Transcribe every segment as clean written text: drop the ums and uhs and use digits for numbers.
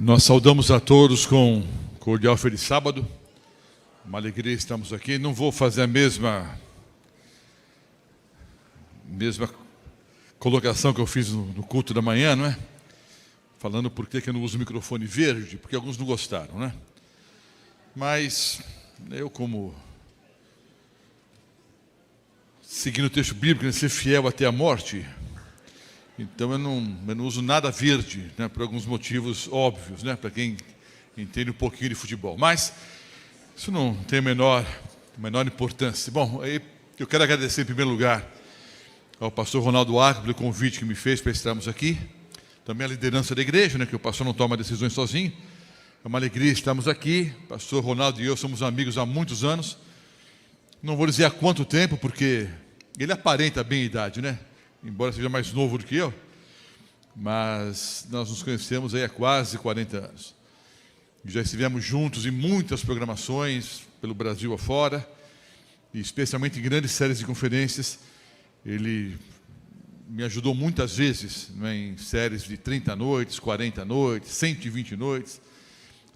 Nós saudamos a todos com cordial feliz sábado. Uma alegria estarmos aqui. Não vou fazer a mesma colocação que eu fiz no culto da manhã, não é? Falando por que eu não uso o microfone verde, porque alguns não gostaram, né? Mas eu, como seguindo o texto bíblico, ser fiel até a morte, então eu não uso nada verde, né, por alguns motivos óbvios, né, para quem entende um pouquinho de futebol. Mas isso não tem a menor importância. Bom, eu quero agradecer em primeiro lugar ao pastor Ronaldo Arco pelo convite que me fez para estarmos aqui. Também a liderança da igreja, né, que o pastor não toma decisões sozinho. É uma alegria estarmos aqui. O pastor Ronaldo e eu somos amigos há muitos anos. Não vou dizer há quanto tempo, porque ele aparenta bem a idade, né? Embora seja mais novo do que eu, mas nós nos conhecemos aí há quase 40 anos. Já estivemos juntos em muitas programações pelo Brasil afora, e especialmente em grandes séries de conferências. Ele me ajudou muitas vezes, né, em séries de 30 noites, 40 noites, 120 noites.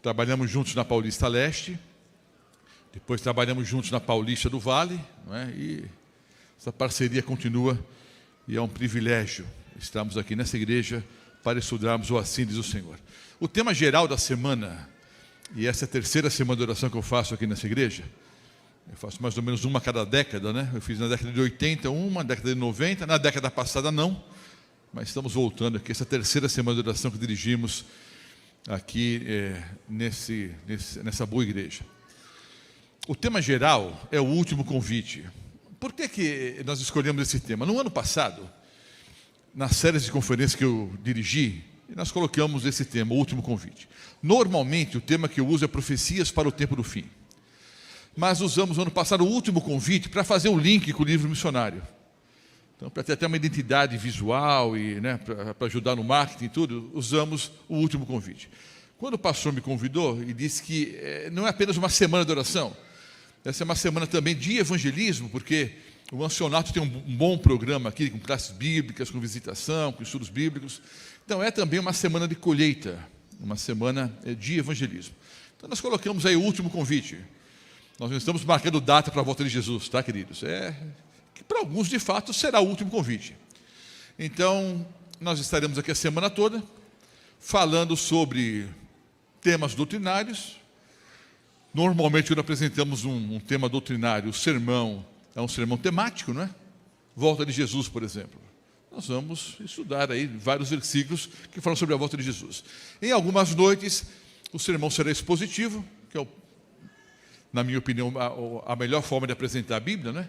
Trabalhamos juntos na Paulista Leste, depois trabalhamos juntos na Paulista do Vale, não é? E essa parceria continua. E é um privilégio estarmos aqui nessa igreja para estudarmos o Assim diz o Senhor. O tema geral da semana, e essa é a terceira semana de oração que eu faço aqui nessa igreja, eu faço mais ou menos uma a cada década, né? Eu fiz na década de 80 uma, na década de 90, na década passada não, mas estamos voltando aqui, essa terceira semana de oração que dirigimos aqui nessa boa igreja. O tema geral é o último convite. Por que nós escolhemos esse tema? No ano passado, nas séries de conferências que eu dirigi, nós colocamos esse tema, o último convite. Normalmente, o tema que eu uso é profecias para o tempo do fim. Mas usamos, no ano passado, o último convite para fazer um link com o livro missionário. Então, para ter até uma identidade visual e, né, para ajudar no marketing e tudo, usamos o último convite. Quando o pastor me convidou e disse que não é apenas uma semana de oração, essa é uma semana também de evangelismo, porque o Ancionato tem um bom programa aqui, com classes bíblicas, com visitação, com estudos bíblicos. Então, é também uma semana de colheita, uma semana de evangelismo. Então, nós colocamos aí o último convite. Nós não estamos marcando data para a volta de Jesus, tá, queridos? Que para alguns, de fato, será o último convite. Então, nós estaremos aqui a semana toda, falando sobre temas doutrinários. Normalmente, quando apresentamos um tema doutrinário, o sermão é um sermão temático, não é? Volta de Jesus, por exemplo. Nós vamos estudar aí vários versículos que falam sobre a volta de Jesus. Em algumas noites, o sermão será expositivo, que é, na minha opinião, a melhor forma de apresentar a Bíblia, né?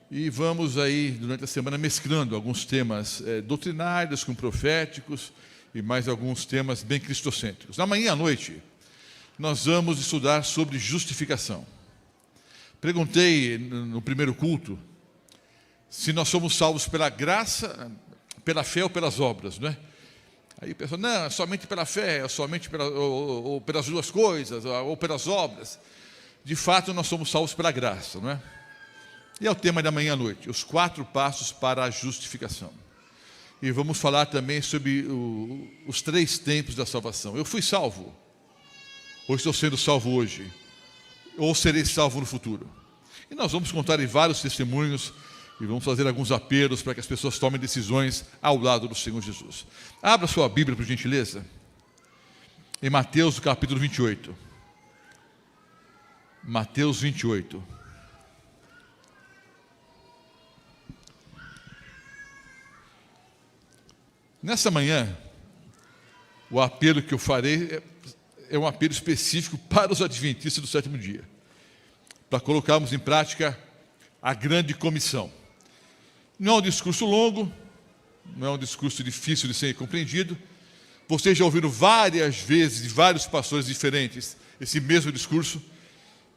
E vamos aí, durante a semana, mesclando alguns temas doutrinários com proféticos e mais alguns temas bem cristocêntricos. Amanhã à noite, nós vamos estudar sobre justificação. Perguntei no primeiro culto se nós somos salvos pela graça, pela fé ou pelas obras, não é? Aí o pessoal, não, é somente pela fé, é somente ou pelas duas coisas, ou pelas obras. De fato, nós somos salvos pela graça, não é? E é o tema da manhã à noite, os 4 passos para a justificação. E vamos falar também sobre os 3 tempos da salvação. Eu fui salvo, ou estou sendo salvo hoje, ou serei salvo no futuro. E nós vamos contar em vários testemunhos e vamos fazer alguns apelos para que as pessoas tomem decisões ao lado do Senhor Jesus. Abra sua Bíblia, por gentileza, em Mateus, capítulo 28. Mateus 28. Nessa manhã, o apelo que eu farei é um apelo específico para os adventistas do 7º dia, para colocarmos em prática a grande comissão. Não é um discurso longo, não é um discurso difícil de ser compreendido. Vocês já ouviram várias vezes de vários pastores diferentes esse mesmo discurso,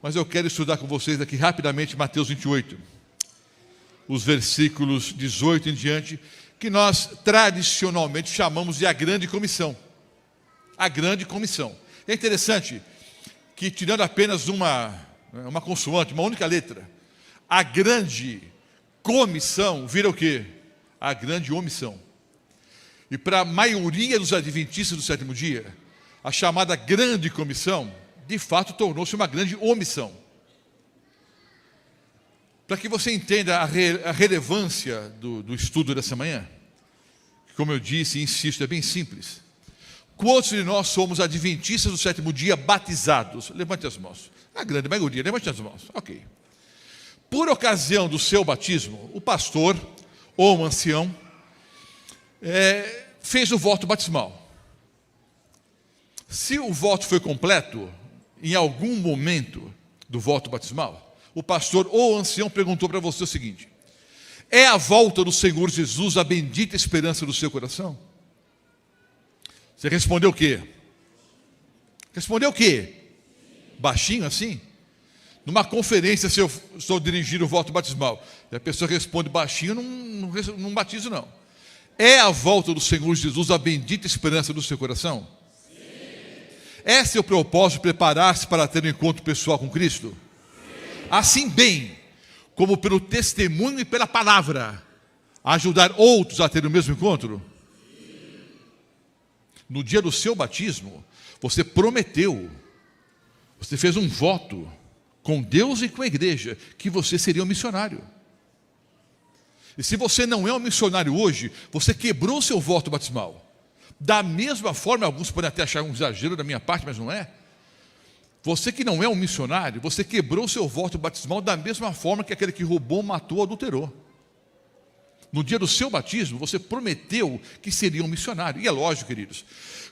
mas eu quero estudar com vocês aqui rapidamente Mateus 28, os versículos 18 em diante, que nós tradicionalmente chamamos de a grande comissão. A grande comissão. É interessante que, tirando apenas uma consoante, uma única letra, a grande comissão vira o quê? A grande omissão. E para a maioria dos adventistas do 7º dia, a chamada grande comissão, de fato, tornou-se uma grande omissão. Para que você entenda a relevância do estudo dessa manhã, como eu disse e insisto, é bem simples. Quantos de nós somos adventistas do sétimo dia batizados? Levante as mãos. A grande maioria, levante as mãos. Ok. Por ocasião do seu batismo, o pastor ou o ancião fez o voto batismal. Se o voto foi completo, em algum momento do voto batismal, o pastor ou o ancião perguntou para você o seguinte: é a volta do Senhor Jesus a bendita esperança do seu coração? Você respondeu o quê? Respondeu o quê? Baixinho assim? Numa conferência, se eu estou dirigindo o voto batismal, e a pessoa responde baixinho, não batizo não. É a volta do Senhor Jesus a bendita esperança do seu coração? Sim. É seu propósito preparar-se para ter um encontro pessoal com Cristo? Sim. Assim bem, como pelo testemunho e pela palavra, ajudar outros a ter o mesmo encontro? Sim. No dia do seu batismo, você prometeu, você fez um voto com Deus e com a igreja, que você seria um missionário. E se você não é um missionário hoje, você quebrou o seu voto batismal. Da mesma forma, alguns podem até achar um exagero da minha parte, mas não é. Você que não é um missionário, você quebrou o seu voto batismal da mesma forma que aquele que roubou, matou, adulterou. No dia do seu batismo, você prometeu que seria um missionário. E é lógico, queridos,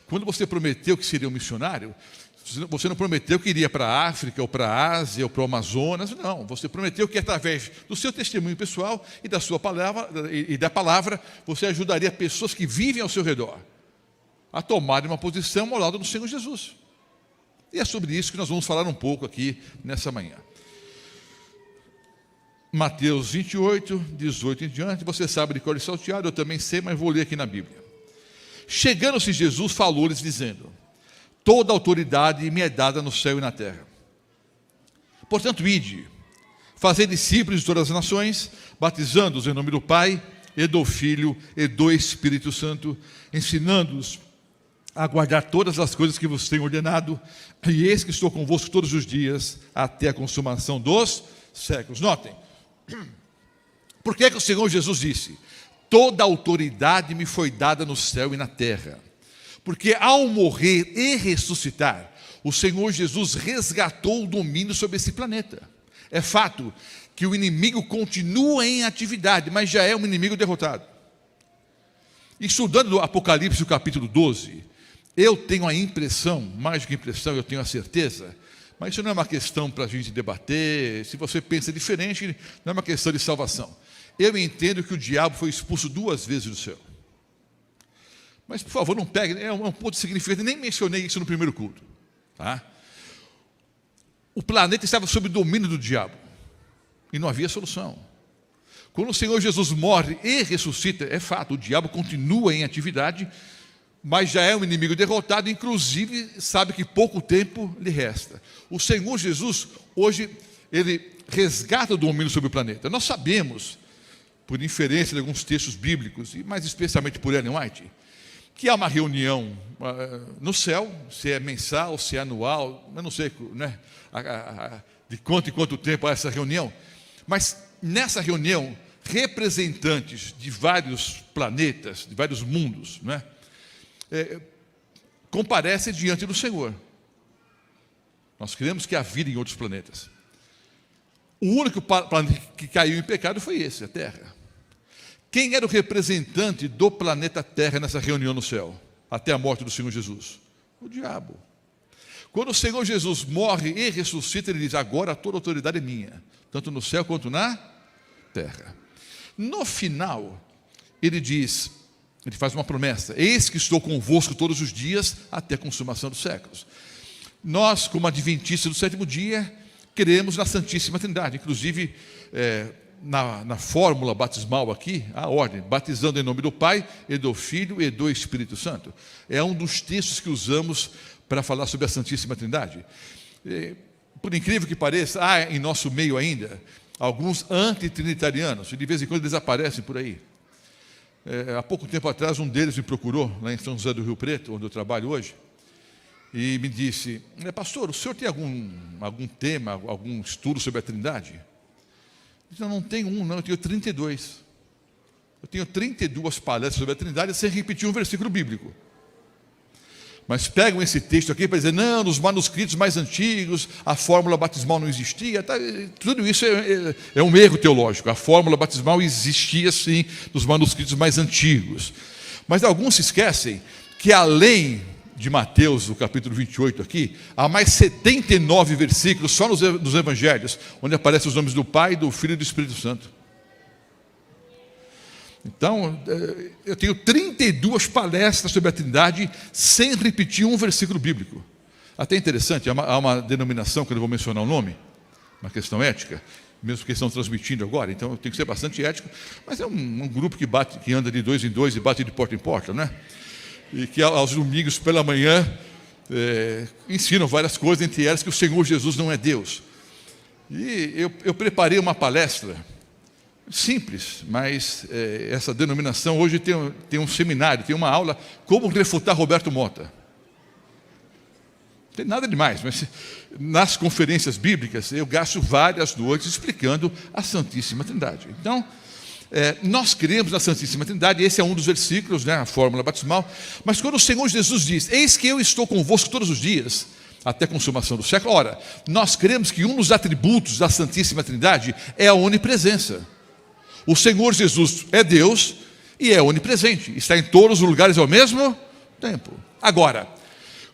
quando você prometeu que seria um missionário, você não prometeu que iria para a África, ou para a Ásia, ou para o Amazonas, não. Você prometeu que através do seu testemunho pessoal e da sua palavra, e da palavra, você ajudaria pessoas que vivem ao seu redor a tomarem uma posição ao lado do Senhor Jesus. E é sobre isso que nós vamos falar um pouco aqui nessa manhã. Mateus 28, 18 em diante, você sabe de cor e salteado, eu também sei, mas vou ler aqui na Bíblia. Chegando-se Jesus, falou-lhes dizendo: toda autoridade me é dada no céu e na terra. Portanto, ide, fazei discípulos de todas as nações, batizando-os em nome do Pai, e do Filho, e do Espírito Santo, ensinando-os a guardar todas as coisas que vos tenho ordenado, e eis que estou convosco todos os dias, até a consumação dos séculos. Notem, por que o Senhor Jesus disse: toda autoridade me foi dada no céu e na terra? Porque ao morrer e ressuscitar, o Senhor Jesus resgatou o domínio sobre esse planeta. É fato que o inimigo continua em atividade, mas já é um inimigo derrotado. Estudando o Apocalipse, o capítulo 12, eu tenho a impressão, mais do que impressão, eu tenho a certeza, mas isso não é uma questão para a gente debater. Se você pensa diferente, não é uma questão de salvação. Eu entendo que o diabo foi expulso 2 vezes do céu. Mas, por favor, não pegue, é um ponto significante, nem mencionei isso no primeiro culto. Tá? O planeta estava sob o domínio do diabo, e não havia solução. Quando o Senhor Jesus morre e ressuscita, é fato, o diabo continua em atividade, mas já é um inimigo derrotado, inclusive sabe que pouco tempo lhe resta. O Senhor Jesus, hoje, ele resgata o domínio sobre o planeta. Nós sabemos, por inferência de alguns textos bíblicos, e mais especialmente por Ellen White, que há uma reunião no céu, se é mensal, se é anual, eu não sei, né, de quanto em quanto tempo há essa reunião, mas nessa reunião, representantes de vários planetas, de vários mundos, né, comparecem diante do Senhor. Nós cremos que há vida em outros planetas. O único planeta que caiu em pecado foi esse, a Terra. Quem era o representante do planeta Terra nessa reunião no céu, até a morte do Senhor Jesus? O diabo. Quando o Senhor Jesus morre e ressuscita, ele diz: agora toda autoridade é minha, tanto no céu quanto na terra. No final, ele diz, ele faz uma promessa: eis que estou convosco todos os dias, até a consumação dos séculos. Nós, como adventistas do sétimo dia, cremos na Santíssima Trindade. Inclusive, na fórmula batismal aqui, a ordem: batizando em nome do Pai, e do Filho, e do Espírito Santo. É um dos textos que usamos para falar sobre a Santíssima Trindade. Por incrível que pareça, há em nosso meio ainda alguns antitrinitarianos, e de vez em quando eles aparecem por aí. Há pouco tempo atrás, um deles me procurou, lá em São José do Rio Preto, onde eu trabalho hoje, e me disse: pastor, o senhor tem algum tema, algum estudo sobre a Trindade? Eu disse: não tenho um, não, eu tenho 32. Eu tenho 32 palestras sobre a Trindade sem repetir um versículo bíblico. Mas pegam esse texto aqui para dizer: não, nos manuscritos mais antigos a fórmula batismal não existia. Tá, tudo isso é um erro teológico. A fórmula batismal existia sim nos manuscritos mais antigos. Mas alguns se esquecem que além de Mateus, o capítulo 28 aqui, há mais 79 versículos só nos evangelhos, onde aparecem os nomes do Pai, do Filho e do Espírito Santo. Então, eu tenho 32 palestras sobre a Trindade sem repetir um versículo bíblico. Até interessante, há uma denominação, que eu não vou mencionar o nome, uma questão ética, mesmo que estão transmitindo agora, então eu tenho que ser bastante ético, mas é um grupo que anda de 2 em 2 e bate de porta em porta, né? E que aos domingos pela manhã ensinam várias coisas, entre elas que o Senhor Jesus não é Deus. E eu preparei uma palestra simples, mas essa denominação hoje tem um seminário, tem uma aula, como refutar Roberto Mota. Não tem nada demais, mas nas conferências bíblicas eu gasto várias noites explicando a Santíssima Trindade. Então, nós cremos na Santíssima Trindade, esse é um dos versículos, né, a fórmula batismal, mas quando o Senhor Jesus diz: eis que eu estou convosco todos os dias, até a consumação do século, ora, nós cremos que um dos atributos da Santíssima Trindade é a onipresença. O Senhor Jesus é Deus e é onipresente, está em todos os lugares ao mesmo tempo. Agora,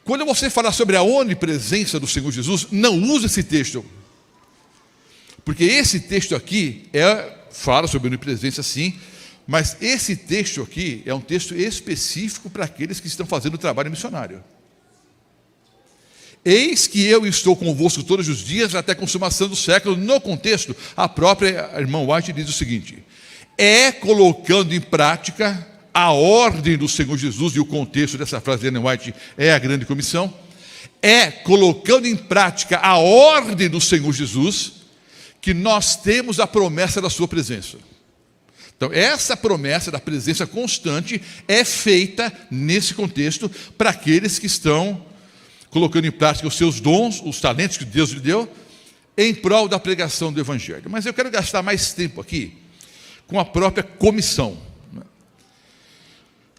quando você falar sobre a onipresença do Senhor Jesus, não use esse texto, porque esse texto aqui fala sobre onipresença sim, mas esse texto aqui é um texto específico para aqueles que estão fazendo o trabalho missionário. Eis que eu estou convosco todos os dias até a consumação do século. No contexto, a própria irmã White diz o seguinte: colocando em prática a ordem do Senhor Jesus, e o contexto dessa frase de Ellen White é a grande comissão, colocando em prática a ordem do Senhor Jesus, que nós temos a promessa da sua presença. Então, essa promessa da presença constante é feita nesse contexto para aqueles que estão colocando em prática os seus dons, os talentos que Deus lhe deu, em prol da pregação do Evangelho. Mas eu quero gastar mais tempo aqui com a própria comissão.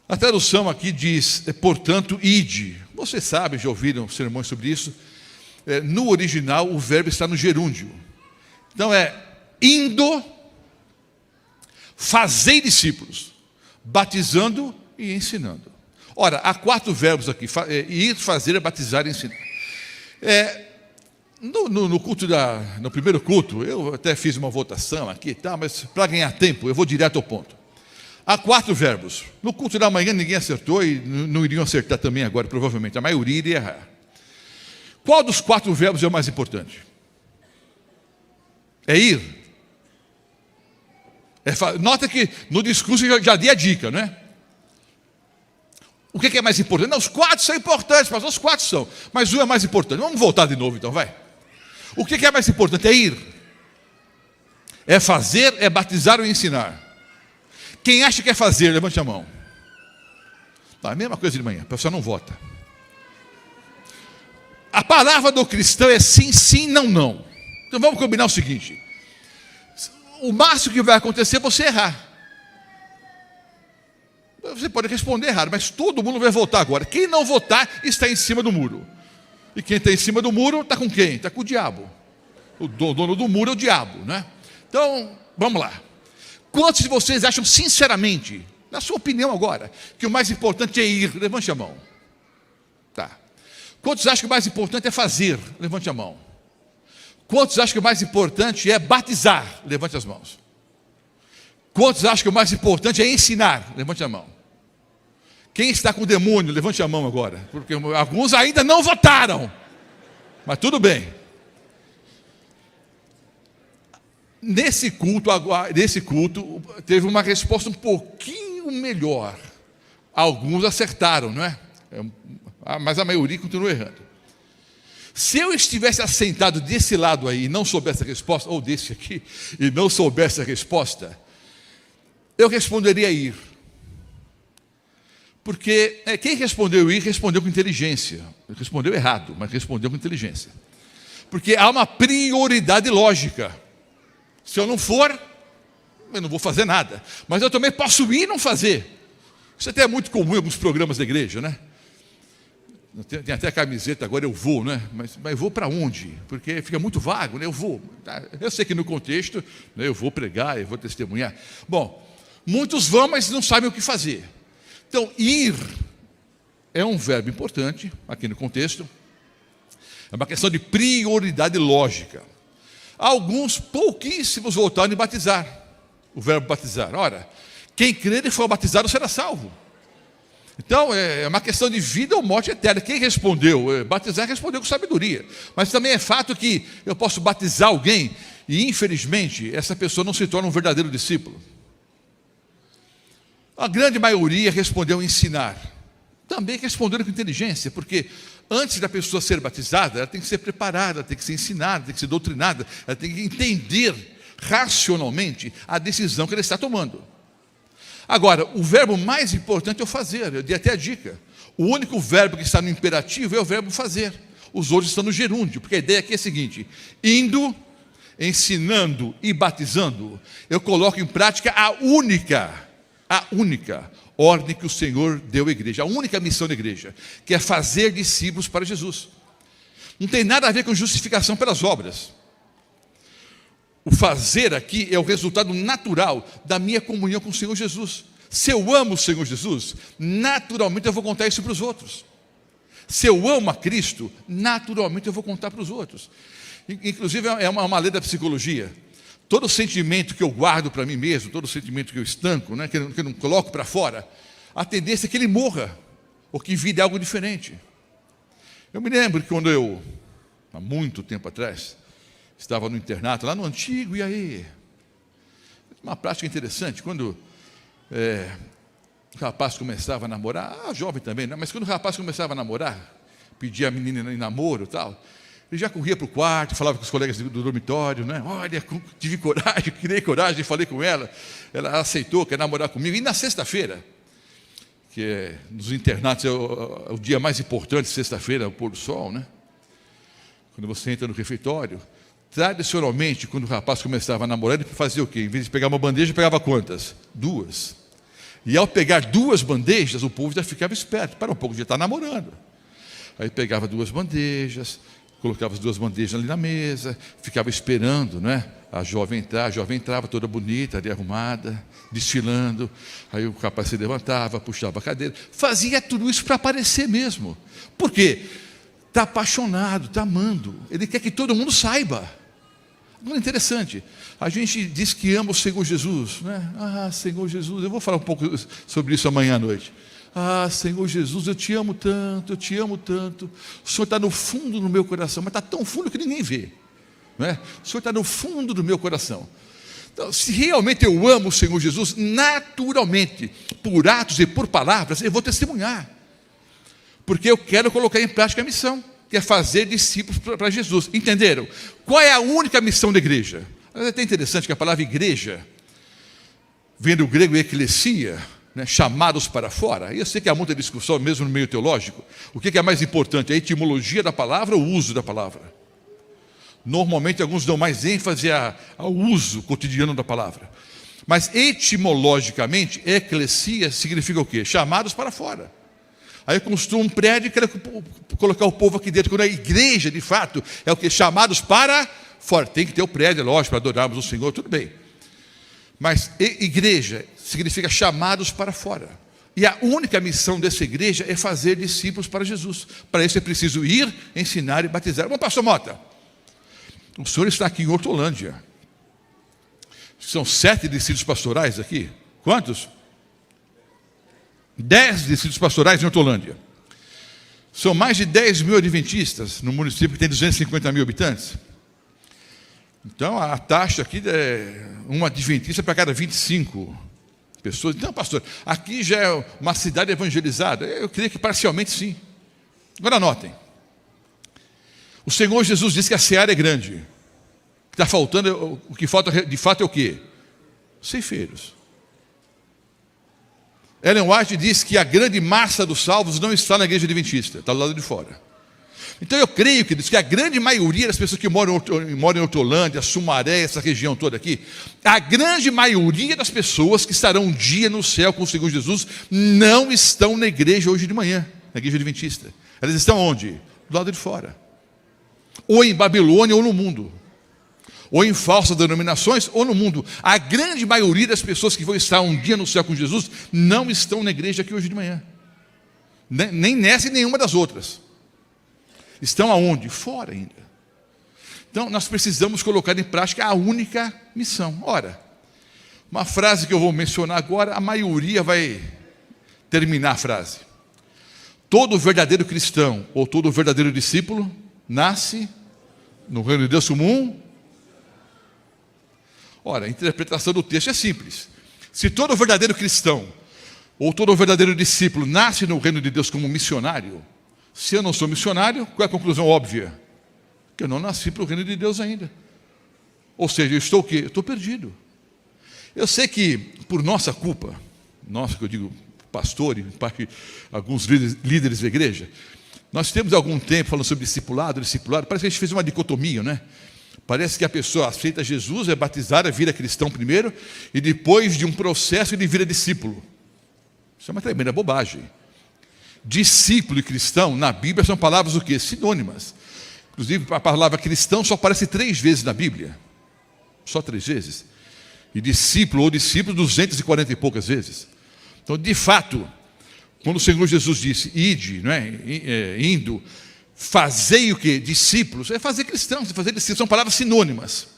A tradução aqui diz, portanto, ide. Vocês sabem, já ouviram sermões sobre isso. No original, o verbo está no gerúndio. Então indo, fazei discípulos, batizando e ensinando. Ora, há 4 verbos aqui: ir, fazer, batizar e ensinar. No culto no primeiro culto, eu até fiz uma votação aqui e tal, mas para ganhar tempo, eu vou direto ao ponto. Há 4 verbos. No culto da manhã ninguém acertou e não iriam acertar também agora, provavelmente. A maioria iria errar. Qual dos 4 verbos é o mais importante? É ir. Nota que no discurso já dei a dica, não é? O que é mais importante? Não, os 4 são importantes, mas os 4 são. Mas um é mais importante. Vamos voltar de novo então, vai. O que é mais importante? É ir. É fazer, é batizar ou ensinar. Quem acha que é fazer, levante a mão. Tá, a mesma coisa de manhã, o pessoal não vota. A palavra do cristão é sim, sim, não, não. Então vamos combinar o seguinte: o máximo que vai acontecer é você errar. Você pode responder errado, mas todo mundo vai votar agora. Quem não votar está em cima do muro. E quem está em cima do muro está com quem? Está com o diabo. O dono do muro é o diabo, né? Então, vamos lá. Quantos de vocês acham sinceramente, na sua opinião agora, que o mais importante é ir? Levante a mão. Tá. Quantos acham que o mais importante é fazer? Levante a mão. Quantos acham que o mais importante é batizar? Levante as mãos. Quantos acham que o mais importante é ensinar? Levante a mão. Quem está com o demônio? Levante a mão agora, porque alguns ainda não votaram. Mas tudo bem. Nesse culto teve uma resposta um pouquinho melhor. Alguns acertaram, não é? Mas a maioria continua errando. Se eu estivesse assentado desse lado aí e não soubesse a resposta, ou desse aqui, e não soubesse a resposta, eu responderia ir. Porque quem respondeu ir, respondeu com inteligência. Respondeu errado, mas respondeu com inteligência. Porque há uma prioridade lógica. Se eu não for, eu não vou fazer nada. Mas eu também posso ir e não fazer. Isso até é muito comum em alguns programas da igreja, né? Tem até a camiseta, agora eu vou, né? Mas eu vou para onde? Porque fica muito vago, né? Eu vou. Eu sei que no contexto, né, eu vou pregar, eu vou testemunhar. Bom, muitos vão, mas não sabem o que fazer. Então, ir é um verbo importante, aqui no contexto. É uma questão de prioridade lógica. Alguns, pouquíssimos, voltaram a batizar. O verbo batizar. Ora, quem crer e for batizado será salvo. Então, é uma questão de vida ou morte eterna. Quem respondeu? Batizar respondeu com sabedoria. Mas também é fato que eu posso batizar alguém e, infelizmente, essa pessoa não se torna um verdadeiro discípulo. A grande maioria respondeu ensinar. Também responderam com inteligência, porque antes da pessoa ser batizada, ela tem que ser preparada, ela tem que ser ensinada, tem que ser doutrinada, ela tem que entender racionalmente a decisão que ela está tomando. Agora, o verbo mais importante é o fazer. Eu dei até a dica. O único verbo que está no imperativo é o verbo fazer. Os outros estão no gerúndio, porque a ideia aqui é a seguinte: indo, ensinando e batizando, eu coloco em prática a única ordem que o Senhor deu à igreja, a única missão da igreja, que é fazer discípulos para Jesus. Não tem nada a ver com justificação pelas obras. O fazer aqui é o resultado natural da minha comunhão com o Senhor Jesus. Se eu amo o Senhor Jesus, naturalmente eu vou contar isso para os outros. Se eu amo a Cristo, naturalmente eu vou contar para os outros. Inclusive é uma lei da psicologia. Todo sentimento que eu guardo para mim mesmo, todo sentimento que eu estanco, né, que eu não coloco para fora, a tendência é que ele morra, ou que vire algo diferente. Eu me lembro que quando eu, há muito tempo atrás, estava no internato, lá no antigo Iaê. Uma prática interessante, quando o rapaz começava a namorar, jovem também, né? Mas quando o rapaz começava a namorar, pedia a menina em namoro e tal, ele já corria para o quarto, falava com os colegas do dormitório, né? Olha, tive coragem, criei coragem, falei com ela, ela aceitou, quer namorar comigo. E na sexta-feira, que nos internatos é o dia mais importante, sexta-feira, o pôr do sol, né? Quando você entra no refeitório, tradicionalmente, quando o rapaz começava a namorar, ele fazia o quê? Em vez de pegar uma bandeja, pegava quantas? 2. E ao pegar 2 bandejas, o povo já ficava esperto. Para um pouco, já está namorando. Aí pegava 2 bandejas, colocava as 2 bandejas ali na mesa, ficava esperando, né? A jovem entrar, a jovem entrava toda bonita, ali arrumada, desfilando. Aí o rapaz se levantava, puxava a cadeira. Fazia tudo isso para aparecer mesmo. Por quê? Está apaixonado, está amando. Ele quer que todo mundo saiba. Agora, interessante, a gente diz que ama o Senhor Jesus, né? Ah, Senhor Jesus, eu vou falar um pouco sobre isso amanhã à noite. Ah, Senhor Jesus, eu te amo tanto, eu te amo tanto. O Senhor está no fundo do meu coração, mas está tão fundo que ninguém vê, não é? O Senhor está no fundo do meu coração. Então, se realmente eu amo o Senhor Jesus, naturalmente, por atos e por palavras, eu vou testemunhar. Porque eu quero colocar em prática a missão, que é fazer discípulos para Jesus. Entenderam? Qual é a única missão da igreja? É até interessante que a palavra igreja vem do grego eclesia, né, chamados para fora. E eu sei que há muita discussão, mesmo no meio teológico. O que é mais importante? A etimologia da palavra ou o uso da palavra? Normalmente, alguns dão mais ênfase ao uso cotidiano da palavra. Mas, etimologicamente, eclesia significa o quê? Chamados para fora. Aí eu construo um prédio e quero colocar o povo aqui dentro. Quando a igreja, de fato, é o que? Chamados para fora. Tem que ter o prédio, lógico, para adorarmos o Senhor, tudo bem. Mas igreja significa chamados para fora. E a única missão dessa igreja é fazer discípulos para Jesus. Para isso é preciso ir, ensinar e batizar. Bom, pastor Mota, o senhor está aqui em Hortolândia. São 7 distritos pastorais aqui. Quantos? 10 distritos pastorais em Hortolândia. São mais de 10 mil adventistas no município que tem 250 mil habitantes. Então, a taxa aqui é um adventista para cada 25 pessoas. Então, pastor, aqui já é uma cidade evangelizada. Eu creio que parcialmente sim. Agora anotem. O Senhor Jesus disse que a seara é grande. O que está faltando, o que falta de fato é o quê? Ceifeiros. Ellen White diz que a grande massa dos salvos não está na igreja adventista, está do lado de fora. Então eu creio, queridos, que a grande maioria das pessoas que moram em Hortolândia, Sumaré, essa região toda aqui, a grande maioria das pessoas que estarão um dia no céu com o Senhor Jesus, não estão na igreja hoje de manhã, na igreja adventista. Elas estão onde? Do lado de fora. Ou em Babilônia ou no mundo. Ou em falsas denominações ou no mundo. A grande maioria das pessoas que vão estar um dia no céu com Jesus, não estão na igreja aqui hoje de manhã. Nem nessa e nenhuma das outras. Estão aonde? Fora ainda. Então, nós precisamos colocar em prática a única missão. Ora, uma frase que eu vou mencionar agora, a maioria vai terminar a frase. Todo verdadeiro cristão, ou todo verdadeiro discípulo, nasce no reino de Deus comum. Ora, a interpretação do texto é simples. Se todo verdadeiro cristão, ou todo verdadeiro discípulo, nasce no reino de Deus como missionário, se eu não sou missionário, qual é a conclusão óbvia? Que eu não nasci para o reino de Deus ainda. Ou seja, eu estou o quê? Eu estou perdido. Eu sei que, por nossa culpa, nossa, que eu digo pastor e alguns líderes da igreja, nós temos algum tempo falando sobre discipulado, parece que a gente fez uma dicotomia, né? Parece que a pessoa aceita Jesus, é batizada, vira cristão primeiro, e depois de um processo ele vira discípulo. Isso é uma tremenda bobagem. Discípulo e cristão, na Bíblia, são palavras o quê? Sinônimas. Inclusive, a palavra cristão só aparece 3 vezes na Bíblia. Só 3 vezes. E discípulo ou discípulo 240 e poucas vezes. Então, de fato, quando o Senhor Jesus disse, ide, não é? Indo, fazei o quê? Discípulos. É fazer cristãos, fazer discípulos. São palavras sinônimas.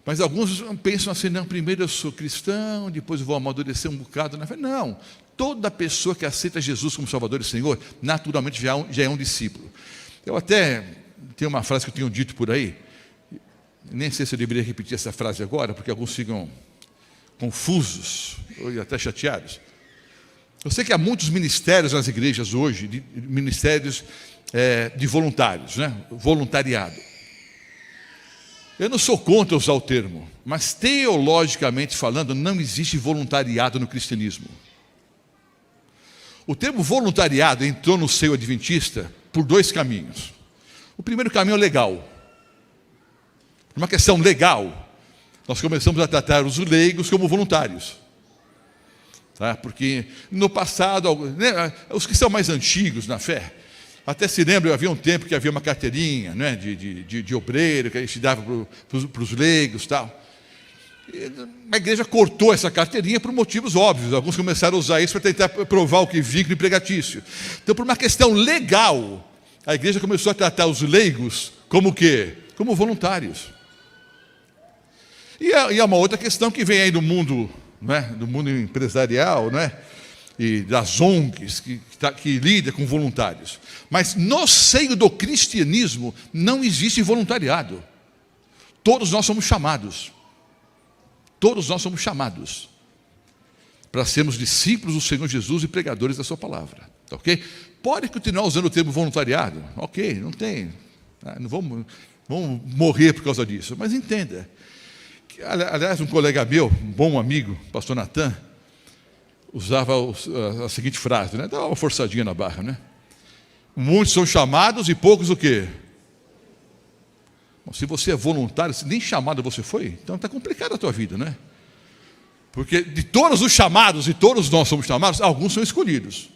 Mas alguns pensam assim, não, primeiro eu sou cristão, depois eu vou amadurecer um bocado. Não, toda pessoa que aceita Jesus como Salvador e Senhor, naturalmente já é um discípulo. Eu até tenho uma frase que eu tenho dito por aí, nem sei se eu deveria repetir essa frase agora, porque alguns ficam confusos, ou até chateados. Eu sei que há muitos ministérios nas igrejas hoje, ministérios de voluntários, né? Voluntariado. Eu não sou contra usar o termo, mas teologicamente falando, não existe voluntariado no cristianismo. O termo voluntariado entrou no seio adventista por 2 caminhos. O primeiro caminho é legal. Por uma questão legal, nós começamos a tratar os leigos como voluntários. Tá? Porque no passado, né, os que são mais antigos na fé, até se lembram, havia um tempo que havia uma carteirinha, né, de obreiro, que a gente dava para os leigos e tal. A igreja cortou essa carteirinha por motivos óbvios. Alguns começaram a usar isso para tentar provar o que vínculo empregatício. Então, por uma questão legal, a igreja começou a tratar os leigos como o quê? Como voluntários. E há uma outra questão que vem aí do mundo, né, do mundo empresarial, né, e das ONGs, que lida com voluntários. Mas no seio do cristianismo não existe voluntariado. Todos nós somos chamados. Todos nós somos chamados para sermos discípulos do Senhor Jesus e pregadores da sua palavra. Tá, ok? Pode continuar usando o termo voluntariado. Ok, não tem. Não vamos morrer por causa disso. Mas entenda. Aliás, um colega meu, um bom amigo, pastor Natan, usava a seguinte frase, né? Dá uma forçadinha na barra, né? Muitos são chamados e poucos o quê? Bom, se você é voluntário, se nem chamado você foi, então está complicada a tua vida, né? Porque de todos os chamados, e todos nós somos chamados, alguns são escolhidos.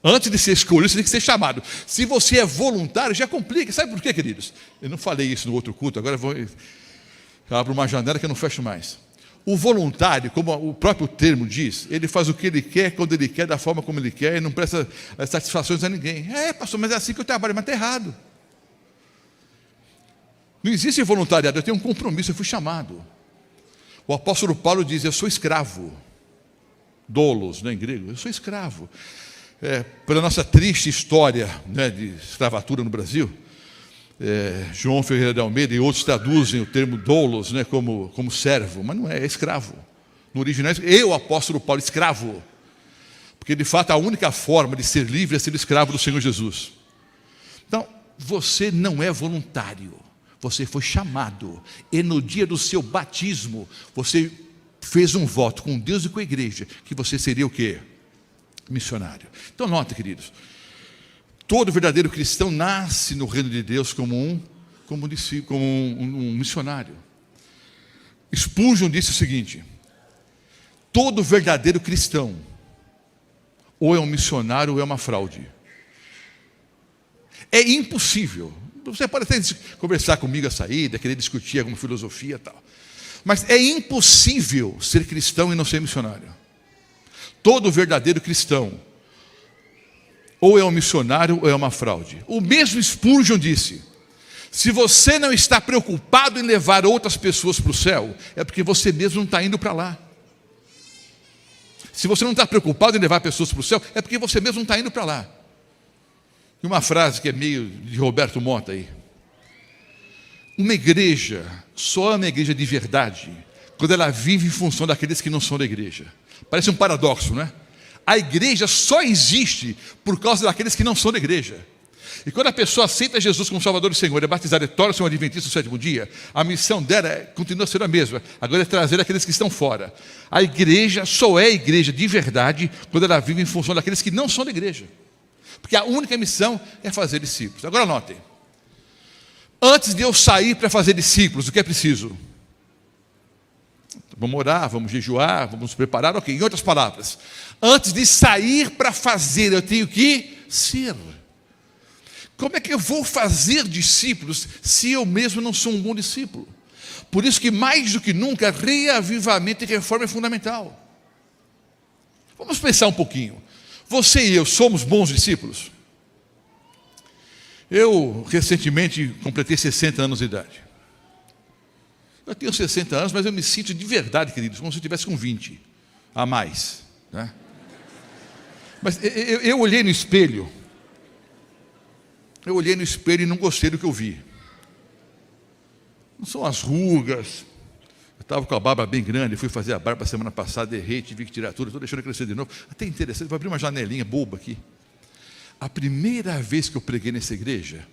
Antes de ser escolhido, você tem que ser chamado. Se você é voluntário, já complica. Sabe por quê, queridos? Eu não falei isso no outro culto, agora eu abro uma janela que eu não fecho mais. O voluntário, como o próprio termo diz, ele faz o que ele quer, quando ele quer, da forma como ele quer, e não presta satisfações a ninguém. Pastor, mas é assim que eu trabalho, mas está errado. Não existe voluntariado, eu tenho um compromisso, eu fui chamado. O apóstolo Paulo diz, eu sou escravo. Doulos, né, em grego, eu sou escravo. Pela nossa triste história, né, de escravatura no Brasil, João Ferreira de Almeida e outros traduzem o termo doulos, né, como servo, mas não é escravo. No original, eu, apóstolo Paulo, escravo. Porque, de fato, a única forma de ser livre é ser escravo do Senhor Jesus. Então, você não é voluntário. Você foi chamado. E no dia do seu batismo, você fez um voto com Deus e com a igreja, que você seria o quê? Missionário. Então nota, queridos, todo verdadeiro cristão nasce no reino de Deus como um missionário. Spurgeon disse o seguinte: todo verdadeiro cristão ou é um missionário ou é uma fraude. É impossível. Você pode até conversar comigo à saída, querer discutir alguma filosofia e tal, mas é impossível ser cristão e não ser missionário. Todo verdadeiro cristão ou é um missionário ou é uma fraude. O mesmo Spurgeon disse: se você não está preocupado em levar outras pessoas para o céu, é porque você mesmo não está indo para lá. Se você não está preocupado em levar pessoas para o céu, é porque você mesmo não está indo para lá. E uma frase que é meio de Roberto Mota aí: uma igreja só é uma igreja de verdade quando ela vive em função daqueles que não são da igreja. Parece um paradoxo, não é? A igreja só existe por causa daqueles que não são da igreja. E quando a pessoa aceita Jesus como Salvador e Senhor, é batizada e torna-se um adventista do sétimo dia, a missão dela continua sendo a mesma. Agora é trazer aqueles que estão fora. A igreja só é igreja de verdade quando ela vive em função daqueles que não são da igreja. Porque a única missão é fazer discípulos. Agora notem, antes de eu sair para fazer discípulos, o que é preciso? Vamos orar, vamos jejuar, vamos nos preparar, ok. Em outras palavras, antes de sair para fazer, eu tenho que ser. Como é que eu vou fazer discípulos se eu mesmo não sou um bom discípulo? Por isso que mais do que nunca, reavivamento e reforma é fundamental. Vamos pensar um pouquinho. Você e eu somos bons discípulos? Eu recentemente completei 60 anos de idade. Eu tenho 60 anos, mas eu me sinto de verdade, queridos, como se eu estivesse com 20 a mais, né? Mas eu olhei no espelho. Eu olhei no espelho e não gostei do que eu vi. Não são as rugas. Eu estava com a barba bem grande, fui fazer a barba semana passada, errei, tive que tirar tudo, estou deixando crescer de novo. Até interessante, vou abrir uma janelinha boba aqui. A primeira vez que eu preguei nessa igreja,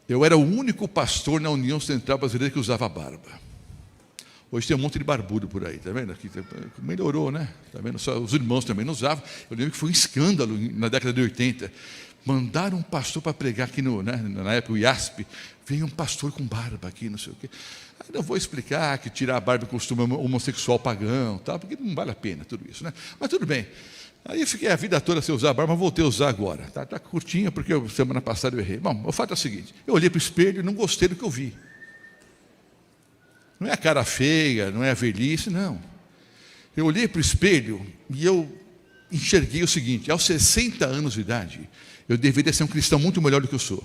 eu era o único pastor na União Central Brasileira que usava barba. Hoje tem um monte de barbudo por aí, está vendo? Aqui, melhorou, né? Tá vendo? Só os irmãos também não usavam. Eu lembro que foi um escândalo na década de 80. Mandaram um pastor para pregar aqui, na época, o IASP. Veio um pastor com barba aqui, não sei o quê. Aí eu vou explicar que tirar a barba é costume homossexual pagão, tal, porque não vale a pena tudo isso, né? Mas tudo bem. Aí eu fiquei a vida toda sem usar a barba, mas voltei a usar agora. Está curtinha, porque semana passada eu errei. Bom, o fato é o seguinte: eu olhei para o espelho e não gostei do que eu vi. Não é a cara feia, não é a velhice, não. Eu olhei para o espelho e eu enxerguei o seguinte: aos 60 anos de idade, eu deveria ser um cristão muito melhor do que eu sou.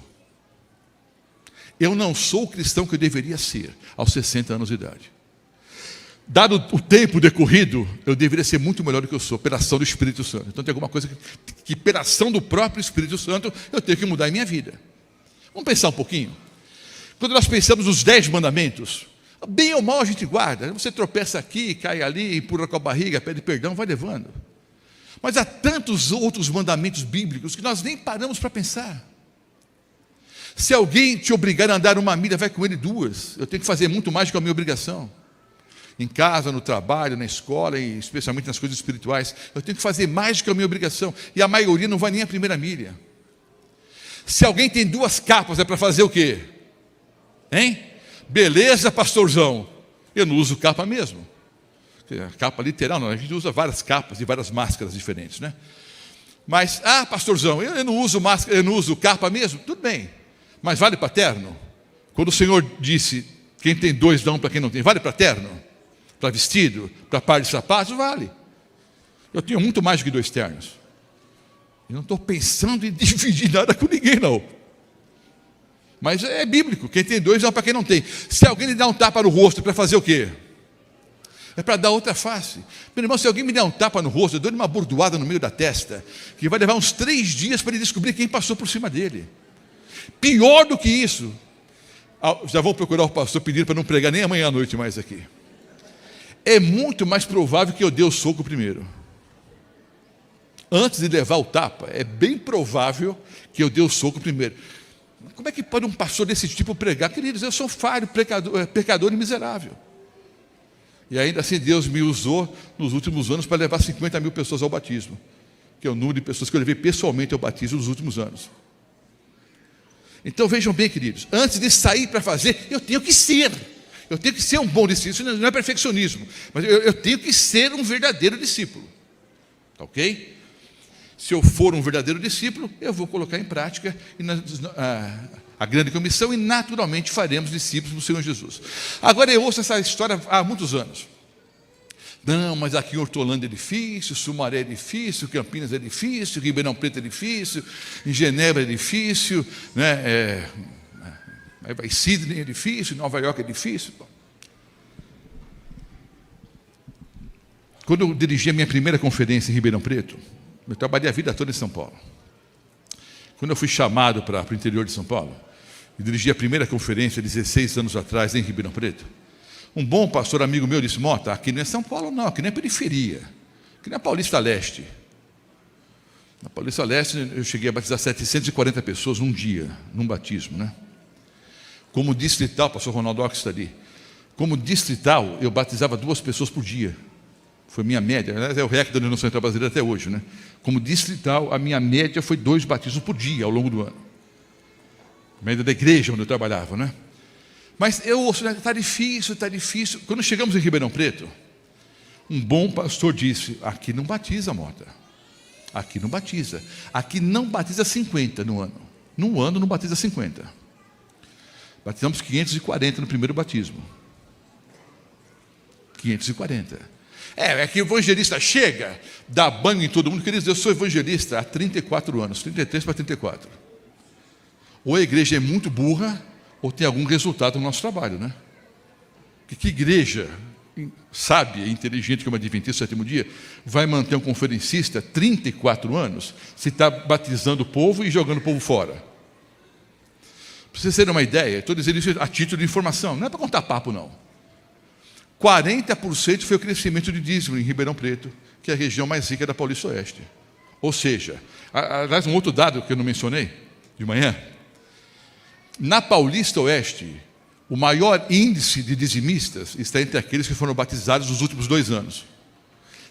Eu não sou o cristão que eu deveria ser aos 60 anos de idade. Dado o tempo decorrido, eu deveria ser muito melhor do que eu sou, pela ação do Espírito Santo. Então tem alguma coisa que pela ação do próprio Espírito Santo, eu tenho que mudar em minha vida. Vamos pensar um pouquinho. Quando nós pensamos nos 10 mandamentos, bem ou mal a gente guarda. Você tropeça aqui, cai ali, empurra com a barriga, pede perdão, vai levando. Mas há tantos outros mandamentos bíblicos que nós nem paramos para pensar. Se alguém te obrigar a andar uma milha, vai com ele 2. Eu tenho que fazer muito mais do que a minha obrigação. Em casa, no trabalho, na escola, e especialmente nas coisas espirituais, eu tenho que fazer mais do que a minha obrigação. E a maioria não vai nem a primeira milha. Se alguém tem 2 capas, é para fazer o quê? Hein? Beleza, pastorzão. Eu não uso capa mesmo. Capa literal, não. A gente usa várias capas e várias máscaras diferentes, né? Mas, pastorzão, eu não uso máscara, eu não uso capa mesmo. Tudo bem. Mas vale para terno? Quando o Senhor disse, quem tem 2 dão para quem não tem, vale para terno? Para vestido? Para par de sapatos? Vale. Eu tenho muito mais do que 2 ternos. Eu não estou pensando em dividir nada com ninguém, não. Mas é bíblico, quem tem 2 dá para quem não tem. Se alguém lhe dá um tapa no rosto, para fazer o quê? É para dar outra face. Meu irmão, se alguém me der um tapa no rosto, eu dou uma bordoada no meio da testa, que vai levar uns 3 dias para ele descobrir quem passou por cima dele. Pior do que isso, já vou procurar o pastor pedir para não pregar nem amanhã à noite mais aqui. É muito mais provável que eu dê o soco primeiro. Antes de levar o tapa, é bem provável que eu dê o soco primeiro. Como é que pode um pastor desse tipo pregar? Queridos, eu sou falho, pecador e miserável. E ainda assim Deus me usou nos últimos anos para levar 50 mil pessoas ao batismo, que é o número de pessoas que eu levei pessoalmente ao batismo nos últimos anos. Então vejam bem, queridos, antes de sair para fazer, eu tenho que ser um bom discípulo. Isso não é perfeccionismo, mas eu tenho que ser um verdadeiro discípulo, tá ok? Se eu for um verdadeiro discípulo, eu vou colocar em prática a grande comissão e naturalmente faremos discípulos do Senhor Jesus. Agora eu ouço essa história há muitos anos. Não, mas aqui em Hortolândia é difícil, Sumaré é difícil, Campinas é difícil, Ribeirão Preto é difícil, em Genebra é difícil, né? Sydney é difícil, Nova York é difícil. Quando eu dirigi a minha primeira conferência em Ribeirão Preto, eu trabalhei a vida toda em São Paulo. Quando eu fui chamado para o interior de São Paulo, e dirigi a primeira conferência 16 anos atrás em Ribeirão Preto, um bom pastor amigo meu disse: Mota, aqui não é São Paulo não, aqui não é periferia, aqui não é Paulista Leste. Na Paulista Leste eu cheguei a batizar 740 pessoas num dia, num batismo, né? Como distrital, o pastor Ronaldo Ox está ali, como distrital eu batizava 2 pessoas por dia. Foi minha média, aliás, é o recorde da União Central Brasileira até hoje, né? Como distrital, a minha média foi 2 batismos por dia ao longo do ano. A média da igreja onde eu trabalhava, né? Mas eu ouço, está difícil, está difícil. Quando chegamos em Ribeirão Preto, um bom pastor disse: aqui não batiza, Mota. Aqui não batiza. Aqui não batiza 50 no ano. No ano não batiza 50. Batizamos 540 no primeiro batismo. 540. É que o evangelista chega, dá banho em todo mundo. Queridos, eu sou evangelista há 34 anos, 33 para 34. Ou a igreja é muito burra, ou tem algum resultado no nosso trabalho, né? Que igreja sábia e inteligente como a Adventista do Sétimo Dia vai manter um conferencista 34 anos se está batizando o povo e jogando o povo fora? Para vocês terem uma ideia, estou dizendo isso a título de informação, não é para contar papo não. 40% foi o crescimento de dízimo em Ribeirão Preto, que é a região mais rica da Paulista Oeste. Ou seja, aliás, um outro dado que eu não mencionei de manhã, na Paulista Oeste, o maior índice de dizimistas está entre aqueles que foram batizados nos últimos 2 anos,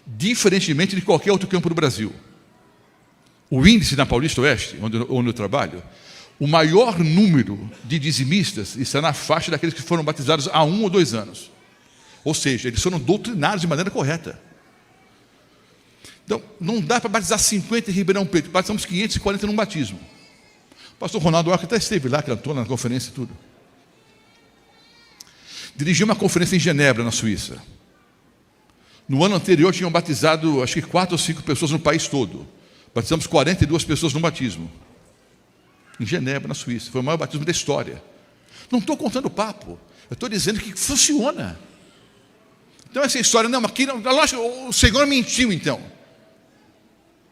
diferentemente de qualquer outro campo do Brasil. O índice na Paulista Oeste, onde eu trabalho, o maior número de dizimistas está na faixa daqueles que foram batizados há 1 ou 2 anos. Ou seja, eles foram doutrinados de maneira correta. Então, não dá para batizar 50 em Ribeirão Preto, batizamos 540 num batismo. O pastor Ronaldo Arca até esteve lá, cantou na conferência e tudo. Dirigi uma conferência em Genebra, na Suíça. No ano anterior tinham batizado, acho que 4 ou 5 pessoas no país todo. Batizamos 42 pessoas no batismo. Em Genebra, na Suíça. Foi o maior batismo da história. Não estou contando papo. Eu estou dizendo que funciona. Então essa história, não, aqui não, lógico, o Senhor mentiu então.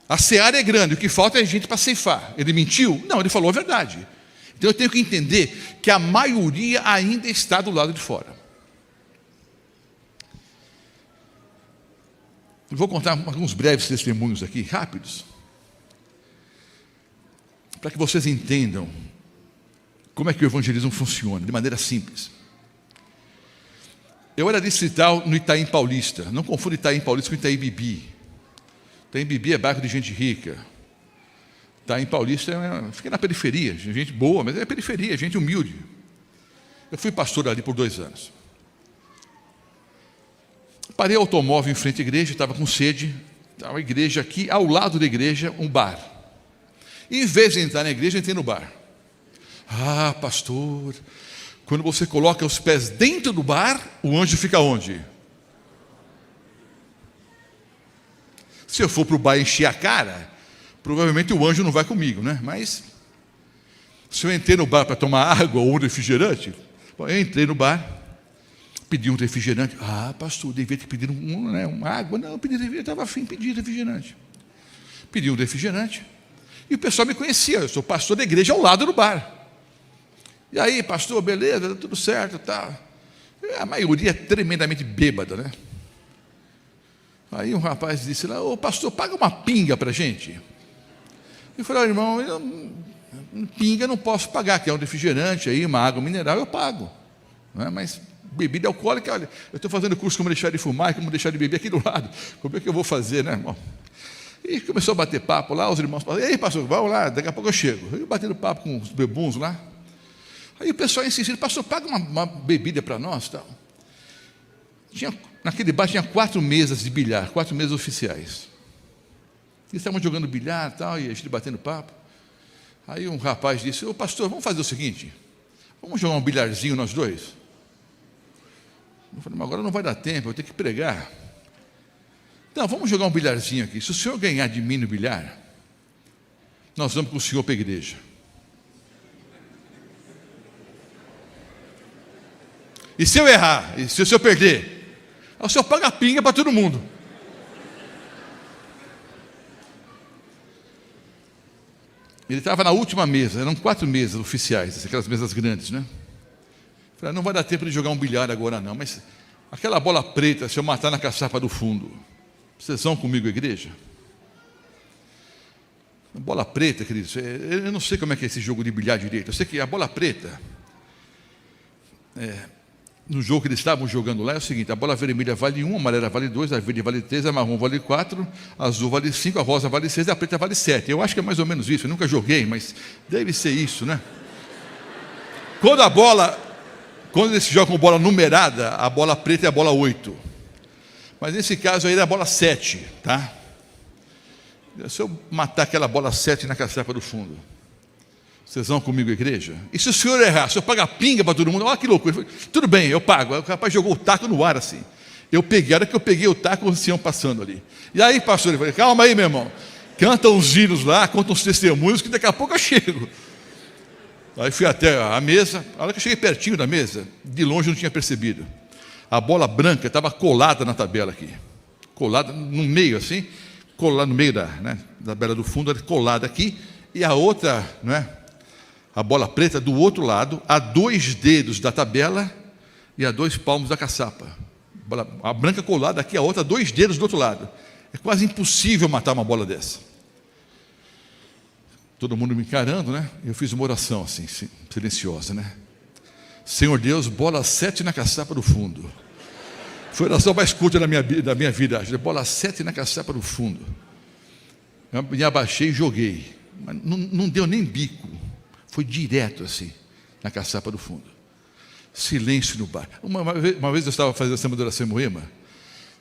A seara é grande, o que falta é gente para ceifar. Ele mentiu? Não, ele falou a verdade. Então eu tenho que entender que a maioria ainda está do lado de fora. Eu vou contar alguns breves testemunhos aqui, rápidos, para que vocês entendam como é que o evangelismo funciona, de maneira simples. Eu era distrital no Itaim Paulista. Não confunda Itaim Paulista com Itaim Bibi. Itaim Bibi é bairro de gente rica. Itaim Paulista fica na periferia, gente boa, mas é periferia, gente humilde. Eu fui pastor ali por 2 anos. Parei o automóvel em frente à igreja, estava com sede. Estava a igreja aqui, ao lado da igreja, um bar. E em vez de entrar na igreja, entrei no bar. Ah, pastor, quando você coloca os pés dentro do bar, o anjo fica onde? Se eu for para o bar encher a cara, provavelmente o anjo não vai comigo, né? Mas se eu entrei no bar para tomar água ou um refrigerante, eu entrei no bar, pedi um refrigerante. Ah, pastor, devia ter pedido uma água. Não, eu estava afim de pedir refrigerante. Pedi um refrigerante. E o pessoal me conhecia, eu sou pastor da igreja ao lado do bar. E aí, pastor, beleza, tudo certo, tá. A maioria é tremendamente bêbada, né? Aí um rapaz disse lá: ô pastor, paga uma pinga para a gente. Eu falei: irmão, pinga não posso pagar, que é um refrigerante aí, uma água mineral, eu pago. Não é? Mas bebida alcoólica, olha, eu estou fazendo curso como deixar de fumar, como deixar de beber aqui do lado. Como é que eu vou fazer, né, irmão? E começou a bater papo lá, os irmãos falaram, ei, pastor, vamos lá, daqui a pouco eu chego. Eu batendo papo com os bebuns lá. Aí o pessoal insistindo, pastor, paga uma bebida para nós, tal. Naquele bar tinha 4 mesas de bilhar, 4 mesas oficiais. Eles estavam jogando bilhar e tal, e a gente batendo papo. Aí um rapaz disse, ô pastor, vamos fazer o seguinte, vamos jogar um bilharzinho nós dois? Eu falei, mas agora não vai dar tempo, eu vou ter que pregar. Não, vamos jogar um bilharzinho aqui. Se o senhor ganhar de mim no bilhar, nós vamos com o senhor para a igreja. E se eu errar, e se o senhor perder, o senhor paga a pinga para todo mundo. Ele estava na última mesa, eram 4 mesas oficiais, aquelas mesas grandes, né? Eu falei, não vai dar tempo de jogar um bilhar agora não, mas aquela bola preta, se eu matar na caçapa do fundo, vocês vão comigo à igreja? Bola preta, queridos, eu não sei como é que é esse jogo de bilhar direito, eu sei que a bola preta, no jogo que eles estavam jogando lá, é o seguinte, a bola vermelha vale 1, a amarela vale 2, a verde vale 3, a marrom vale 4, a azul vale 5, a rosa vale 6 e a preta vale 7. Eu acho que é mais ou menos isso, eu nunca joguei, mas deve ser isso, né? Quando eles jogam bola numerada, a bola preta é a bola 8. Mas nesse caso aí era a bola 7, tá? Se eu matar aquela bola 7 na caçapa do fundo, vocês vão comigo à igreja? E se o senhor errar, se eu pagar pinga para todo mundo, olha que loucura. Falei, tudo bem, eu pago. O rapaz jogou o taco no ar assim. Eu peguei, a hora que eu peguei o taco, os anciãos passando ali. E aí, pastor, ele falou, calma aí, meu irmão. Canta uns hinos lá, conta uns testemunhos, que daqui a pouco eu chego. Aí fui até a mesa, a hora que eu cheguei pertinho da mesa, de longe eu não tinha percebido. A bola branca estava colada na tabela aqui. Colada no meio assim, colada no meio da tabela do fundo, colada aqui, e a outra, não é? A bola preta do outro lado, a 2 dedos da tabela e a 2 palmos da caçapa. A branca colada aqui, a outra 2 dedos do outro lado. É quase impossível matar uma bola dessa. Todo mundo me encarando, né? Eu fiz uma oração assim, silenciosa, né? Senhor Deus, bola 7 na caçapa do fundo. Foi a oração mais curta da minha vida. Bola 7 na caçapa do fundo. Eu me abaixei e joguei. Mas não deu nem bico. Foi direto assim, na caçapa do fundo. Silêncio no bar. Uma vez eu estava fazendo a Assembleia de Oração em Moema,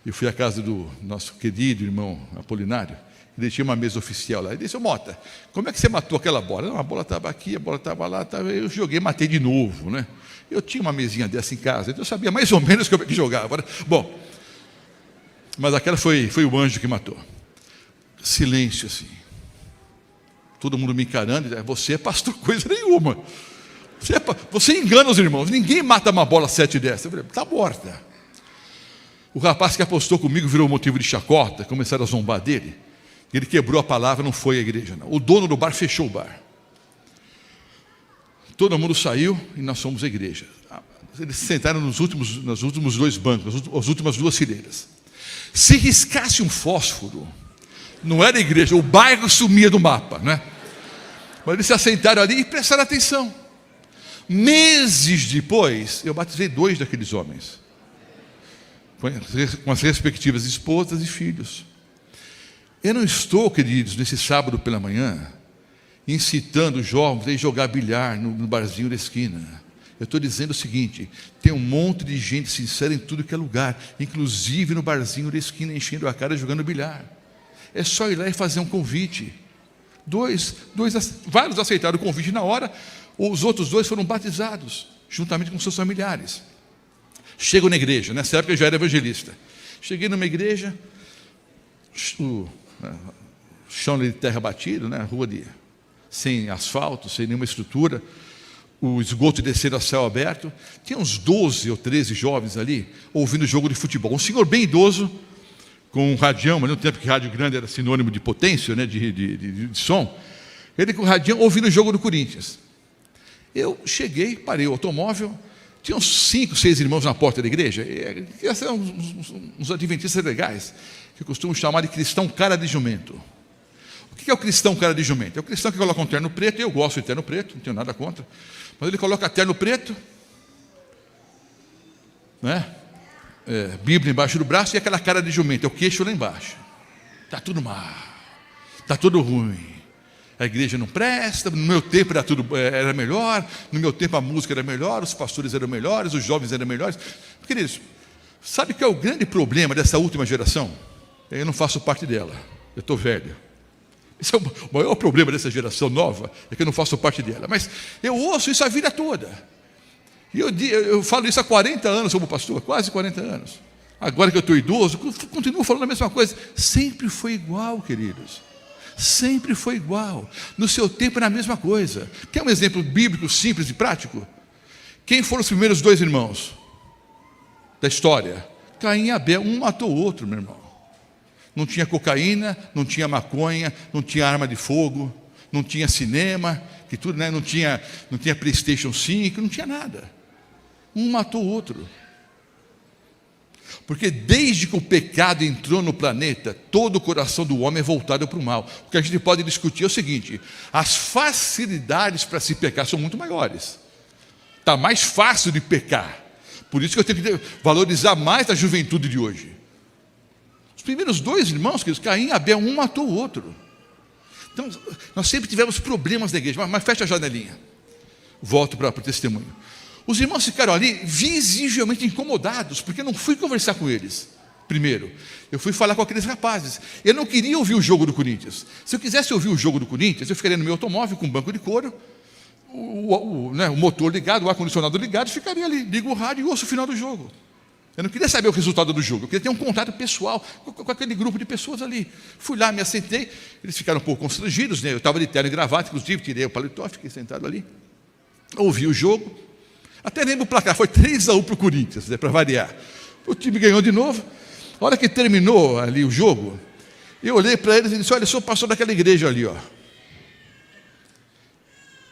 e fui à casa do nosso querido irmão Apolinário, ele tinha uma mesa oficial lá. Ele disse, ô Mota, como é que você matou aquela bola? Não, a bola estava aqui, a bola estava lá, eu joguei, matei de novo, né? Eu tinha uma mesinha dessa em casa, então eu sabia mais ou menos como é que jogava. Bom, mas aquela foi o anjo que matou. Silêncio assim. Todo mundo me encarando, você é pastor coisa nenhuma. Você engana os irmãos, ninguém mata uma bola 7 dessa. Eu falei, está morta. O rapaz que apostou comigo virou motivo de chacota, começaram a zombar dele. Ele quebrou a palavra, não foi à igreja, não. O dono do bar fechou o bar. Todo mundo saiu e nós fomos à igreja. Eles se sentaram nos últimos 2 bancos, as últimas 2 fileiras. Se riscasse um fósforo, não era a igreja, o bairro sumia do mapa, né? Mas eles se assentaram ali e prestaram atenção. Meses depois, eu batizei 2 daqueles homens, com as respectivas esposas e filhos. Eu não estou, queridos, nesse sábado pela manhã, incitando os jovens a jogar bilhar no barzinho da esquina. Eu estou dizendo o seguinte, tem um monte de gente sincera em tudo que é lugar, inclusive no barzinho da esquina, enchendo a cara e jogando bilhar. É só ir lá e fazer um convite. Vários aceitaram o convite na hora, os outros 2 foram batizados, juntamente com seus familiares. Chego na igreja, nessa época eu já era evangelista. Cheguei numa igreja, chão de terra batido, né? Rua sem asfalto, sem nenhuma estrutura, o esgoto descendo a céu aberto. Tinha uns 12 ou 13 jovens ali, ouvindo jogo de futebol. Um senhor bem idoso, com um radião, mas no tempo que rádio grande era sinônimo de potência, né, de som, ele com o radião ouvindo o jogo do Corinthians. Eu cheguei, parei o automóvel, tinha uns 5, 6 irmãos na porta da igreja, que eram uns adventistas legais, que costumam chamar de cristão cara de jumento. O que é o cristão cara de jumento? É o cristão que coloca um terno preto, eu gosto de terno preto, não tenho nada contra, mas ele coloca terno preto, né? Bíblia embaixo do braço e aquela cara de jumento, é o queixo lá embaixo. Está tudo mal, está tudo ruim. A igreja não presta, no meu tempo era melhor, no meu tempo a música era melhor, os pastores eram melhores, os jovens eram melhores. Queridos, sabe qual é o grande problema dessa última geração? Eu não faço parte dela, eu estou velho. Esse é o maior problema dessa geração nova, é que eu não faço parte dela. Mas eu ouço isso a vida toda. E eu falo isso há 40 anos como pastor, quase 40 anos. Agora que eu estou idoso, continuo falando a mesma coisa. Sempre foi igual, queridos. Sempre foi igual. No seu tempo era a mesma coisa. Quer um exemplo bíblico, simples e prático? Quem foram os primeiros 2 irmãos da história? Caim e Abel, um matou o outro, meu irmão. Não tinha cocaína, não tinha maconha, não tinha arma de fogo, não tinha cinema, que tudo, né? não tinha PlayStation 5, não tinha nada. Um matou o outro. Porque desde que o pecado entrou no planeta, todo o coração do homem é voltado para o mal. O que a gente pode discutir é o seguinte: as facilidades para se pecar são muito maiores. Está mais fácil de pecar. Por isso que eu tenho que valorizar mais a juventude de hoje. Os primeiros 2 irmãos, Caim e Abel, um matou o outro. Então, nós sempre tivemos problemas na igreja. Mas fecha a janelinha. Volto para o testemunho. Os irmãos ficaram ali visivelmente incomodados, porque eu não fui conversar com eles. Primeiro, eu fui falar com aqueles rapazes. Eu não queria ouvir o jogo do Corinthians. Se eu quisesse ouvir o jogo do Corinthians, eu ficaria no meu automóvel com um banco de couro, o motor ligado, o ar-condicionado ligado, ficaria ali, ligo o rádio e ouço o final do jogo. Eu não queria saber o resultado do jogo, eu queria ter um contato pessoal com aquele grupo de pessoas ali. Fui lá, me assentei, eles ficaram um pouco constrangidos, né? Eu estava de terno e gravata, inclusive, tirei o paletó, fiquei sentado ali. Ouvi o jogo. Até lembro o placar, foi 3-1 para o Corinthians, para variar. O time ganhou de novo. A hora que terminou ali o jogo, eu olhei para eles e disse: olha, eu sou pastor daquela igreja ali, ó.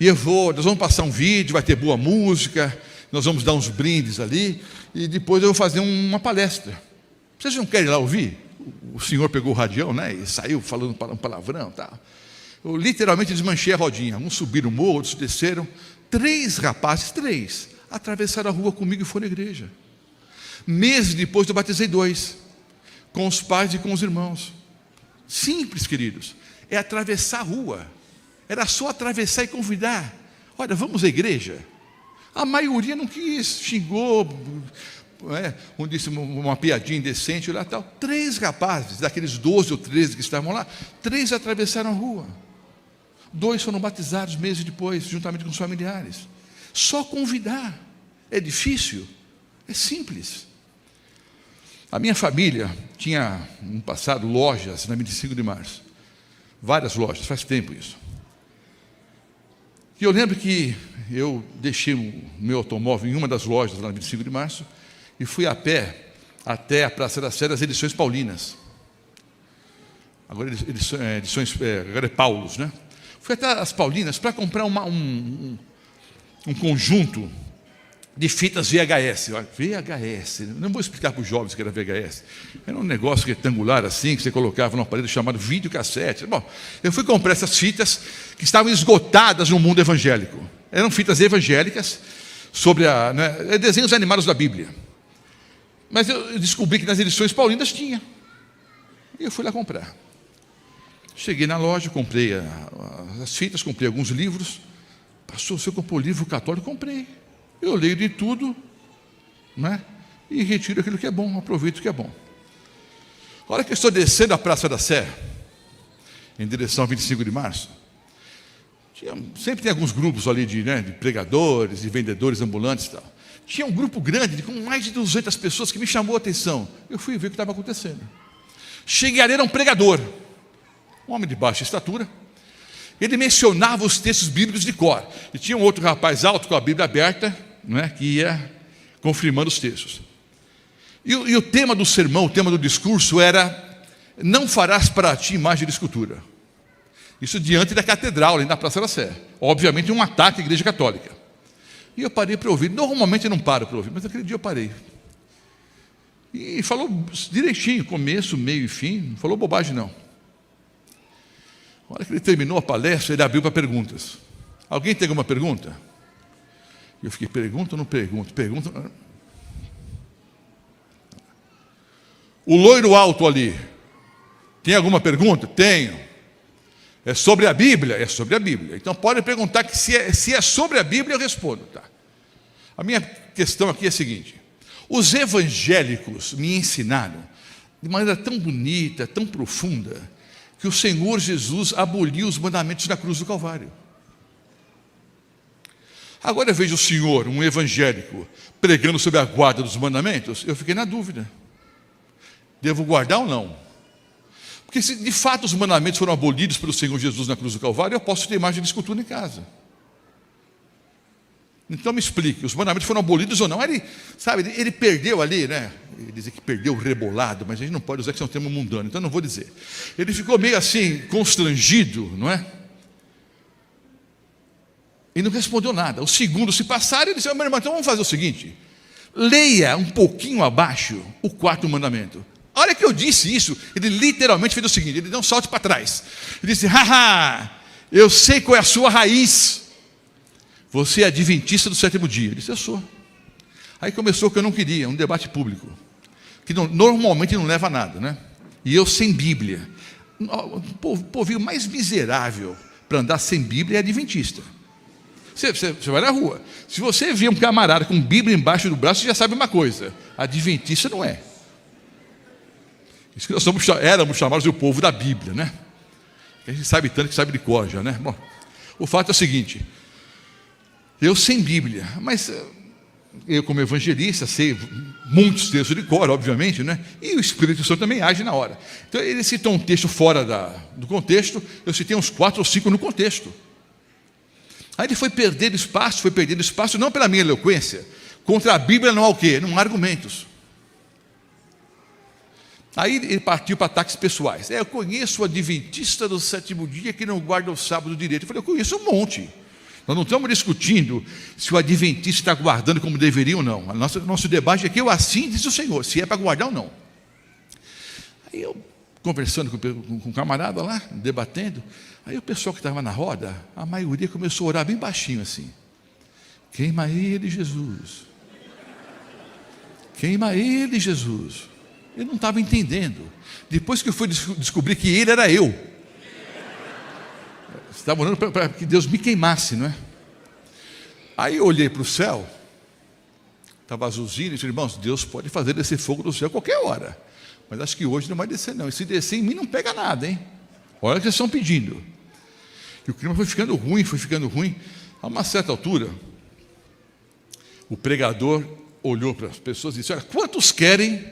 E nós vamos passar um vídeo, vai ter boa música, nós vamos dar uns brindes ali, e depois eu vou fazer uma palestra. Vocês não querem ir lá ouvir? O senhor pegou o radião, né, e saiu falando um palavrão, tá? Eu literalmente desmanchei a rodinha. Uns subiram o morro, outros desceram. 3 rapazes, atravessaram a rua comigo e foram à igreja. Meses depois eu batizei 2, com os pais e com os irmãos. Simples, queridos, é atravessar a rua. Era só atravessar e convidar: olha, vamos à igreja. A maioria não quis, xingou, disse uma piadinha indecente lá tal. 3 rapazes, daqueles 12 ou 13 que estavam lá, 3 atravessaram a rua. 2 foram batizados meses depois, juntamente com os familiares. Só convidar. É difícil? É simples. A minha família tinha, no passado, lojas na 25 de março. Várias lojas, faz tempo isso. E eu lembro que eu deixei o meu automóvel em uma das lojas lá na 25 de março e fui a pé até a Praça da Sé das Edições Paulinas. Agora agora é Paulos, né? Fui até as Paulinas para comprar um conjunto de fitas VHS. VHS, não vou explicar para os jovens o que era VHS. Era um negócio retangular assim, que você colocava num aparelho chamado videocassete. Bom, eu fui comprar essas fitas que estavam esgotadas no mundo evangélico. Eram fitas evangélicas sobre desenhos animados da Bíblia. Mas eu descobri que nas edições paulinas tinha. E eu fui lá comprar. Cheguei na loja, comprei as fitas, comprei alguns livros. Pastor, você comprou livro católico? Comprei. Eu leio de tudo, né? E retiro aquilo que é bom, aproveito o que é bom. A hora que eu estou descendo a Praça da Sé, em direção ao 25 de março, sempre tem alguns grupos ali de pregadores, de vendedores ambulantes e tal. Tinha um grupo grande, com mais de 200 pessoas, que me chamou a atenção. Eu fui ver o que estava acontecendo. Cheguei ali, era um pregador, um homem de baixa estatura. Ele mencionava os textos bíblicos de cor. E tinha um outro rapaz alto com a Bíblia aberta, que ia confirmando os textos. E o tema do sermão, o tema do discurso era: não farás para ti imagem de escultura. Isso diante da catedral, ali na Praça da Sé. Obviamente um ataque à igreja católica. E eu parei para ouvir. Normalmente eu não paro para ouvir, mas aquele dia eu parei. E falou direitinho, começo, meio e fim. Não falou bobagem não. A hora que ele terminou a palestra, ele abriu para perguntas. Alguém tem alguma pergunta? Eu fiquei: pergunta ou não pergunto? Pergunta. O loiro alto ali, tem alguma pergunta? Tenho. É sobre a Bíblia? É sobre a Bíblia. Então pode perguntar que se é sobre a Bíblia, eu respondo. Tá? A minha questão aqui é a seguinte: os evangélicos me ensinaram, de maneira tão bonita, tão profunda, que o Senhor Jesus aboliu os mandamentos na cruz do Calvário. Agora eu vejo o senhor, um evangélico, pregando sobre a guarda dos mandamentos, eu fiquei na dúvida. Devo guardar ou não? Porque se de fato os mandamentos foram abolidos pelo Senhor Jesus na cruz do Calvário, eu posso ter imagem de escultura em casa. Então me explique, os mandamentos foram abolidos ou não? Ele perdeu ali, né? Ele diz que perdeu o rebolado, mas a gente não pode usar, que isso é um termo mundano, então não vou dizer. Ele ficou meio assim, constrangido, não é? E não respondeu nada. Os segundos se passaram e ele disse: meu irmão, então vamos fazer o seguinte: leia um pouquinho abaixo o 4º mandamento. A hora que eu disse isso, ele literalmente fez o seguinte: ele deu um salto para trás. Ele disse: haha, eu sei qual é a sua raiz. Você é adventista do 7º dia. Ele disse: eu sou. Aí começou o que eu não queria, um debate público, que normalmente não leva a nada, né? E eu sem Bíblia. O povo mais miserável para andar sem Bíblia é adventista. Você vai na rua, se você vê um camarada com Bíblia embaixo do braço, você já sabe uma coisa: adventista não é. Isso que nós éramos chamados de o povo da Bíblia, né? A gente sabe tanto que sabe de cor já, né? Bom, o fato é o seguinte: eu sem Bíblia, mas eu como evangelista sei muitos textos de cor, obviamente, né? E o Espírito Santo também age na hora. Então ele citou um texto fora do contexto, eu citei uns 4 ou 5 no contexto. Aí ele foi perdendo espaço, não pela minha eloquência, contra a Bíblia não há o quê? Não há argumentos. Aí ele partiu para ataques pessoais. Eu conheço o adventista do 7º dia que não guarda o sábado direito. Eu falei: eu conheço um monte. Nós não estamos discutindo se o adventista está guardando como deveria ou não. Nosso debate aqui é assim diz o Senhor, se é para guardar ou não. Aí eu, conversando com um camarada lá, debatendo, aí o pessoal que estava na roda, a maioria começou a orar bem baixinho assim: queima ele, Jesus. Queima ele, Jesus. Eu não estava entendendo. Depois que eu fui descobrir que ele era eu. Estava orando para que Deus me queimasse, não é? Aí eu olhei para o céu, estava azulzinho, e disse: irmãos, Deus pode fazer descer fogo do céu a qualquer hora, mas acho que hoje não vai descer não. E se descer em mim não pega nada, hein? Olha o que vocês estão pedindo. E o clima foi ficando ruim. A uma certa altura, o pregador olhou para as pessoas e disse: olha, quantos querem,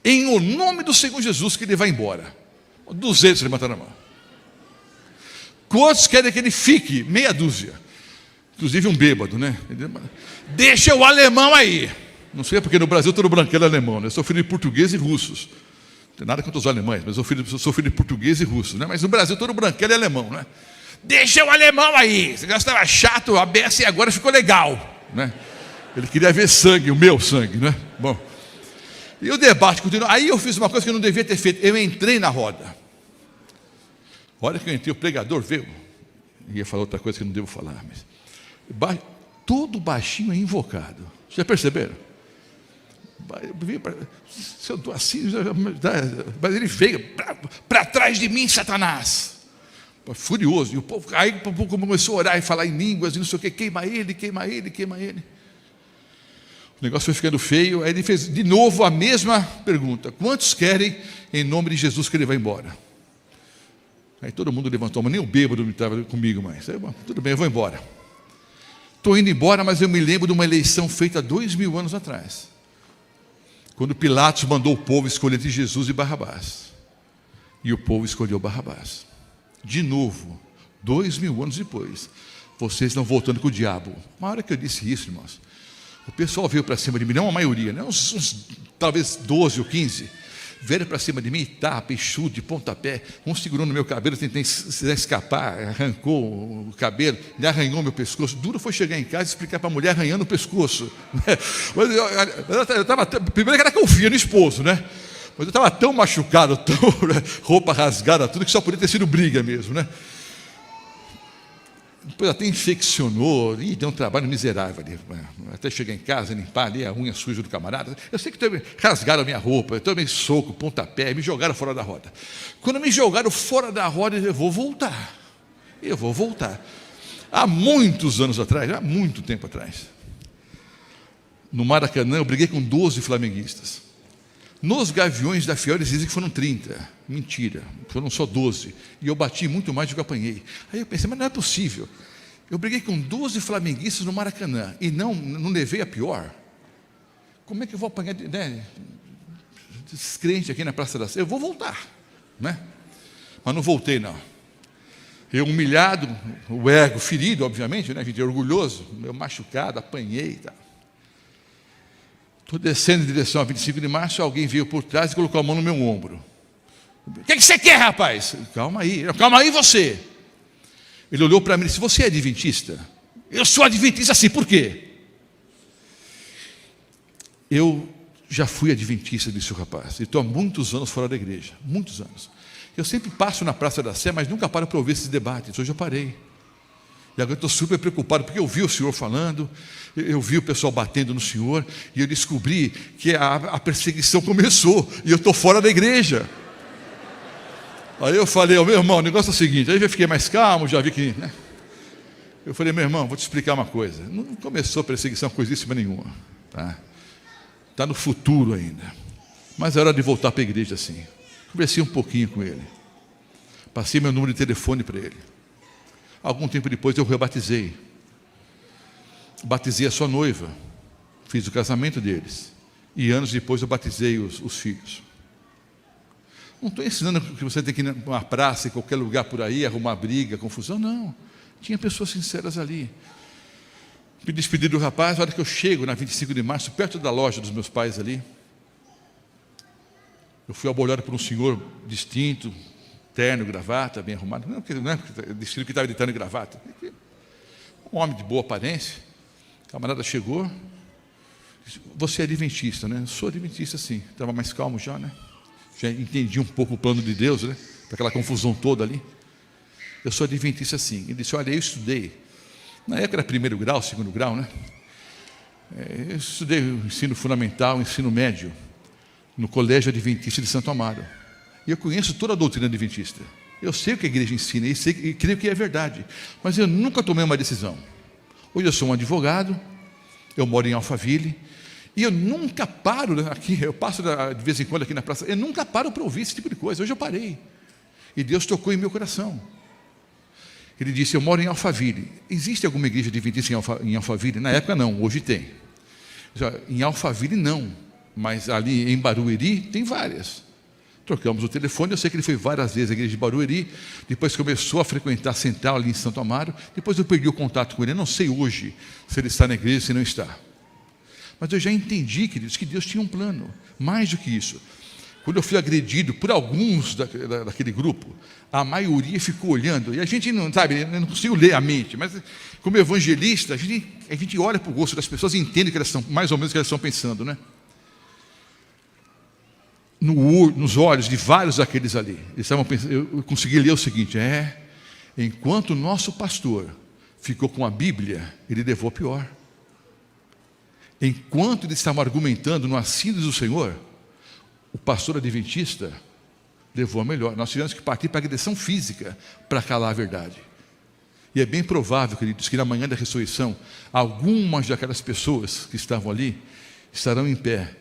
em o nome do Senhor Jesus, que ele vá embora? 200 levantaram a mão. Quantos querem que ele fique? Meia dúzia. Inclusive um bêbado, né? Deixa o alemão aí. Não sei porque no Brasil todo branquelo é alemão, né? Eu sou filho de portugueses e russos. Não tem nada contra os alemães, mas eu sou filho de português e russo, né? Mas no Brasil todo branquelo é alemão, né? Deixa o alemão aí. Esse negócio estava chato, a beça, e agora ficou legal, né? Ele queria ver sangue, o meu sangue, né? Bom, e o debate continuou. Aí eu fiz uma coisa que eu não devia ter feito. Eu entrei na roda. A hora que eu entrei, o pregador veio. Ia falar outra coisa que eu não devo falar, mas todo baixinho é invocado. Já perceberam? Se eu estou assim, mas ele veio para trás de mim, Satanás. Furioso. E o povo aí começou a orar e falar em línguas e não sei o que. Queima ele. O negócio foi ficando feio. Aí ele fez de novo a mesma pergunta: quantos querem em nome de Jesus que ele vá embora? Aí todo mundo levantou, mas nem o bêbado estava comigo mais. Aí, bom, tudo bem, eu vou embora. Estou indo embora, mas eu me lembro de uma eleição feita 2000 anos atrás, quando Pilatos mandou o povo escolher entre Jesus e Barrabás. E o povo escolheu Barrabás. De novo, 2000 anos depois, vocês estão voltando com o diabo. Uma hora que eu disse isso, irmãos, o pessoal veio para cima de mim, não a maioria, né? uns talvez 12 ou 15, vieram para cima de mim, tapa, e chute, pontapé. Um segurou no meu cabelo, tentei escapar, arrancou o cabelo, ele arranhou meu pescoço. Duro foi chegar em casa e explicar para a mulher arranhando o pescoço. Eu estava, primeiro que era que eu via no esposo, né? Mas eu estava tão machucado, roupa rasgada, tudo, que só podia ter sido briga mesmo, né? Depois até infeccionou, e deu um trabalho miserável ali. Até chegar em casa, limpar ali a unha suja do camarada. Eu sei que também rasgaram a minha roupa, eu tomei soco, pontapé, me jogaram fora da roda. Quando me jogaram fora da roda, eu vou voltar. Eu vou voltar. Há muitos anos atrás, há muito tempo atrás, no Maracanã, eu briguei com 12 flamenguistas. Nos Gaviões da Fiel, eles dizem que foram 30. Mentira, foram só 12. E eu bati muito mais do que eu apanhei. Aí eu pensei, mas não é possível. Eu briguei com 12 flamenguistas no Maracanã e não levei a pior. Como é que eu vou apanhar descrente aqui na Praça da Sé? Eu vou voltar, né? Mas não voltei, não. Eu humilhado, o ego ferido, obviamente, né? A gente é orgulhoso, eu machucado, apanhei e tal. Estou descendo em direção a 25 de março, alguém veio por trás e colocou a mão no meu ombro. O que você quer, rapaz? Calma aí você. Ele olhou para mim e disse, você é adventista? Eu sou adventista, sim, por quê? Eu já fui adventista, disse o rapaz, e estou há muitos anos fora da igreja, muitos anos. Eu sempre passo na Praça da Sé, mas nunca paro para ouvir esses debates, hoje eu parei. E agora estou super preocupado, porque eu vi o senhor falando, eu vi o pessoal batendo no senhor, e eu descobri que a perseguição começou, e eu estou fora da igreja. Aí eu falei, meu irmão, o negócio é o seguinte, aí eu fiquei mais calmo, já vi que... Né? Eu falei, meu irmão, vou te explicar uma coisa, não começou perseguição coisíssima nenhuma, tá? Está no futuro ainda, mas é hora de voltar para a igreja assim. Conversei um pouquinho com ele, passei meu número de telefone para ele. Algum tempo depois eu rebatizei. Batizei a sua noiva. Fiz o casamento deles. E anos depois eu batizei os filhos. Não estou ensinando que você tem que ir numa praça, em qualquer lugar por aí, arrumar briga, confusão. Não. Tinha pessoas sinceras ali. Me despedi do rapaz, a hora que eu chego na 25 de março, perto da loja dos meus pais ali. Eu fui abordado por um senhor distinto, terno, gravata, bem arrumado. Não é descrito que estava de terno e gravata. Um homem de boa aparência. O camarada chegou. Disse, você é adventista, né? Sou adventista, sim. Estava mais calmo já, né? Já entendi um pouco o plano de Deus, né? Para aquela confusão toda ali. Eu sou adventista, sim. Ele disse, olha, eu estudei. Na época era primeiro grau, segundo grau, né? Eu estudei o ensino fundamental, o ensino médio, no Colégio Adventista de Santo Amaro. E eu conheço toda a doutrina adventista. Eu sei o que a igreja ensina e creio que é verdade. Mas eu nunca tomei uma decisão. Hoje eu sou um advogado, eu moro em Alphaville, e eu nunca paro aqui, eu passo de vez em quando aqui na praça, eu nunca paro para ouvir esse tipo de coisa. Hoje eu parei. E Deus tocou em meu coração. Ele disse, eu moro em Alphaville. Existe alguma igreja adventista em Alphaville? Na época não, hoje tem. Em Alphaville não, mas ali em Barueri tem várias. Trocamos o telefone, eu sei que ele foi várias vezes à igreja de Barueri, depois começou a frequentar a central ali em Santo Amaro, depois eu perdi o contato com ele, eu não sei hoje se ele está na igreja ou se não está. Mas eu já entendi, queridos, que Deus tinha um plano, mais do que isso. Quando eu fui agredido por alguns daquele grupo, a maioria ficou olhando, e a gente não, sabe, eu não consigo ler a mente, mas como evangelista, a gente olha para o rosto das pessoas e entende que elas estão, mais ou menos o que elas estão pensando, né? Nos olhos de vários daqueles ali, eles estavam pensando, eu consegui ler o seguinte, enquanto o nosso pastor ficou com a Bíblia, ele levou a pior. Enquanto eles estavam argumentando no assíduo do Senhor, o pastor adventista levou a melhor. Nós tivemos que partir para a agressão física para calar a verdade. E é bem provável, queridos, que na manhã da ressurreição, algumas daquelas pessoas que estavam ali estarão em pé,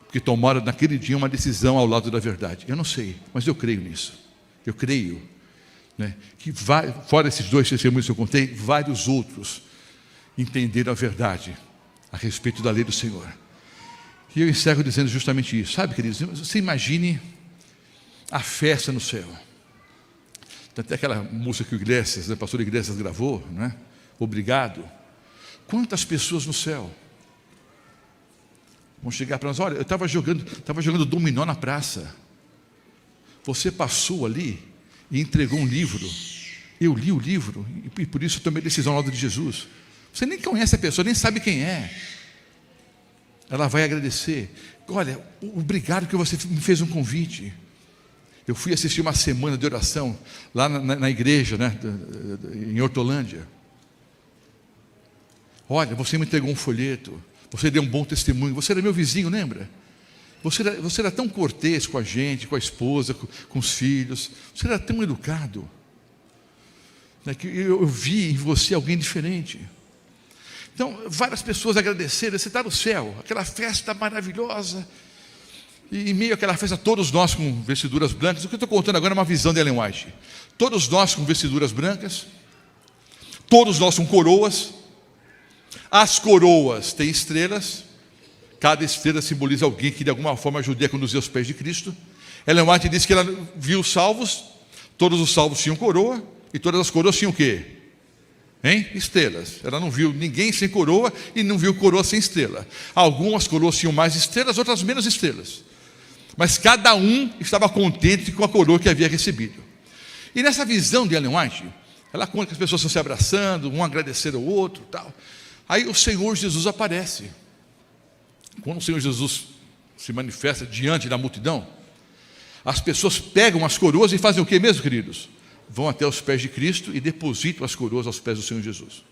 porque tomaram naquele dia uma decisão ao lado da verdade. Eu não sei, mas eu creio nisso. Eu creio, né, que fora esses dois testemunhos que eu contei, vários outros entenderam a verdade a respeito da lei do Senhor. E eu encerro dizendo justamente isso. Sabe, queridos, você imagine a festa no céu. Tem até aquela música que o Iglesias, o pastor Iglesias gravou, né? Obrigado. Quantas pessoas no céu vão chegar para nós, olha, eu estava jogando dominó na praça. Você passou ali e entregou um livro. Eu li o livro e por isso eu tomei decisão ao lado de Jesus. Você nem conhece a pessoa, nem sabe quem é. Ela vai agradecer. Olha, obrigado que você me fez um convite. Eu fui assistir uma semana de oração lá na igreja, né, em Hortolândia. Olha, você me entregou um folheto, você deu um bom testemunho, você era meu vizinho, lembra? Você era tão cortês com a gente, com a esposa, com os filhos, você era tão educado, né, que eu vi em você alguém diferente. Então, várias pessoas agradeceram, você está no céu, aquela festa maravilhosa, e em meio àquela festa, todos nós com vestiduras brancas. O que eu estou contando agora é uma visão de Ellen White. Todos nós com vestiduras brancas, todos nós com coroas. As coroas têm estrelas, cada estrela simboliza alguém que de alguma forma ajudou a conduzir aos pés de Cristo. Ellen White disse que ela viu os salvos, todos os salvos tinham coroa, e todas as coroas tinham o quê? Estrelas. Ela não viu ninguém sem coroa e não viu coroa sem estrela. Algumas coroas tinham mais estrelas, outras menos estrelas. Mas cada um estava contente com a coroa que havia recebido. E nessa visão de Ellen White, ela conta que as pessoas estão se abraçando, um agradecendo ao outro, tal. Aí o Senhor Jesus aparece. Quando o Senhor Jesus se manifesta diante da multidão, as pessoas pegam as coroas e fazem o que mesmo, queridos? Vão até os pés de Cristo e depositam as coroas aos pés do Senhor Jesus.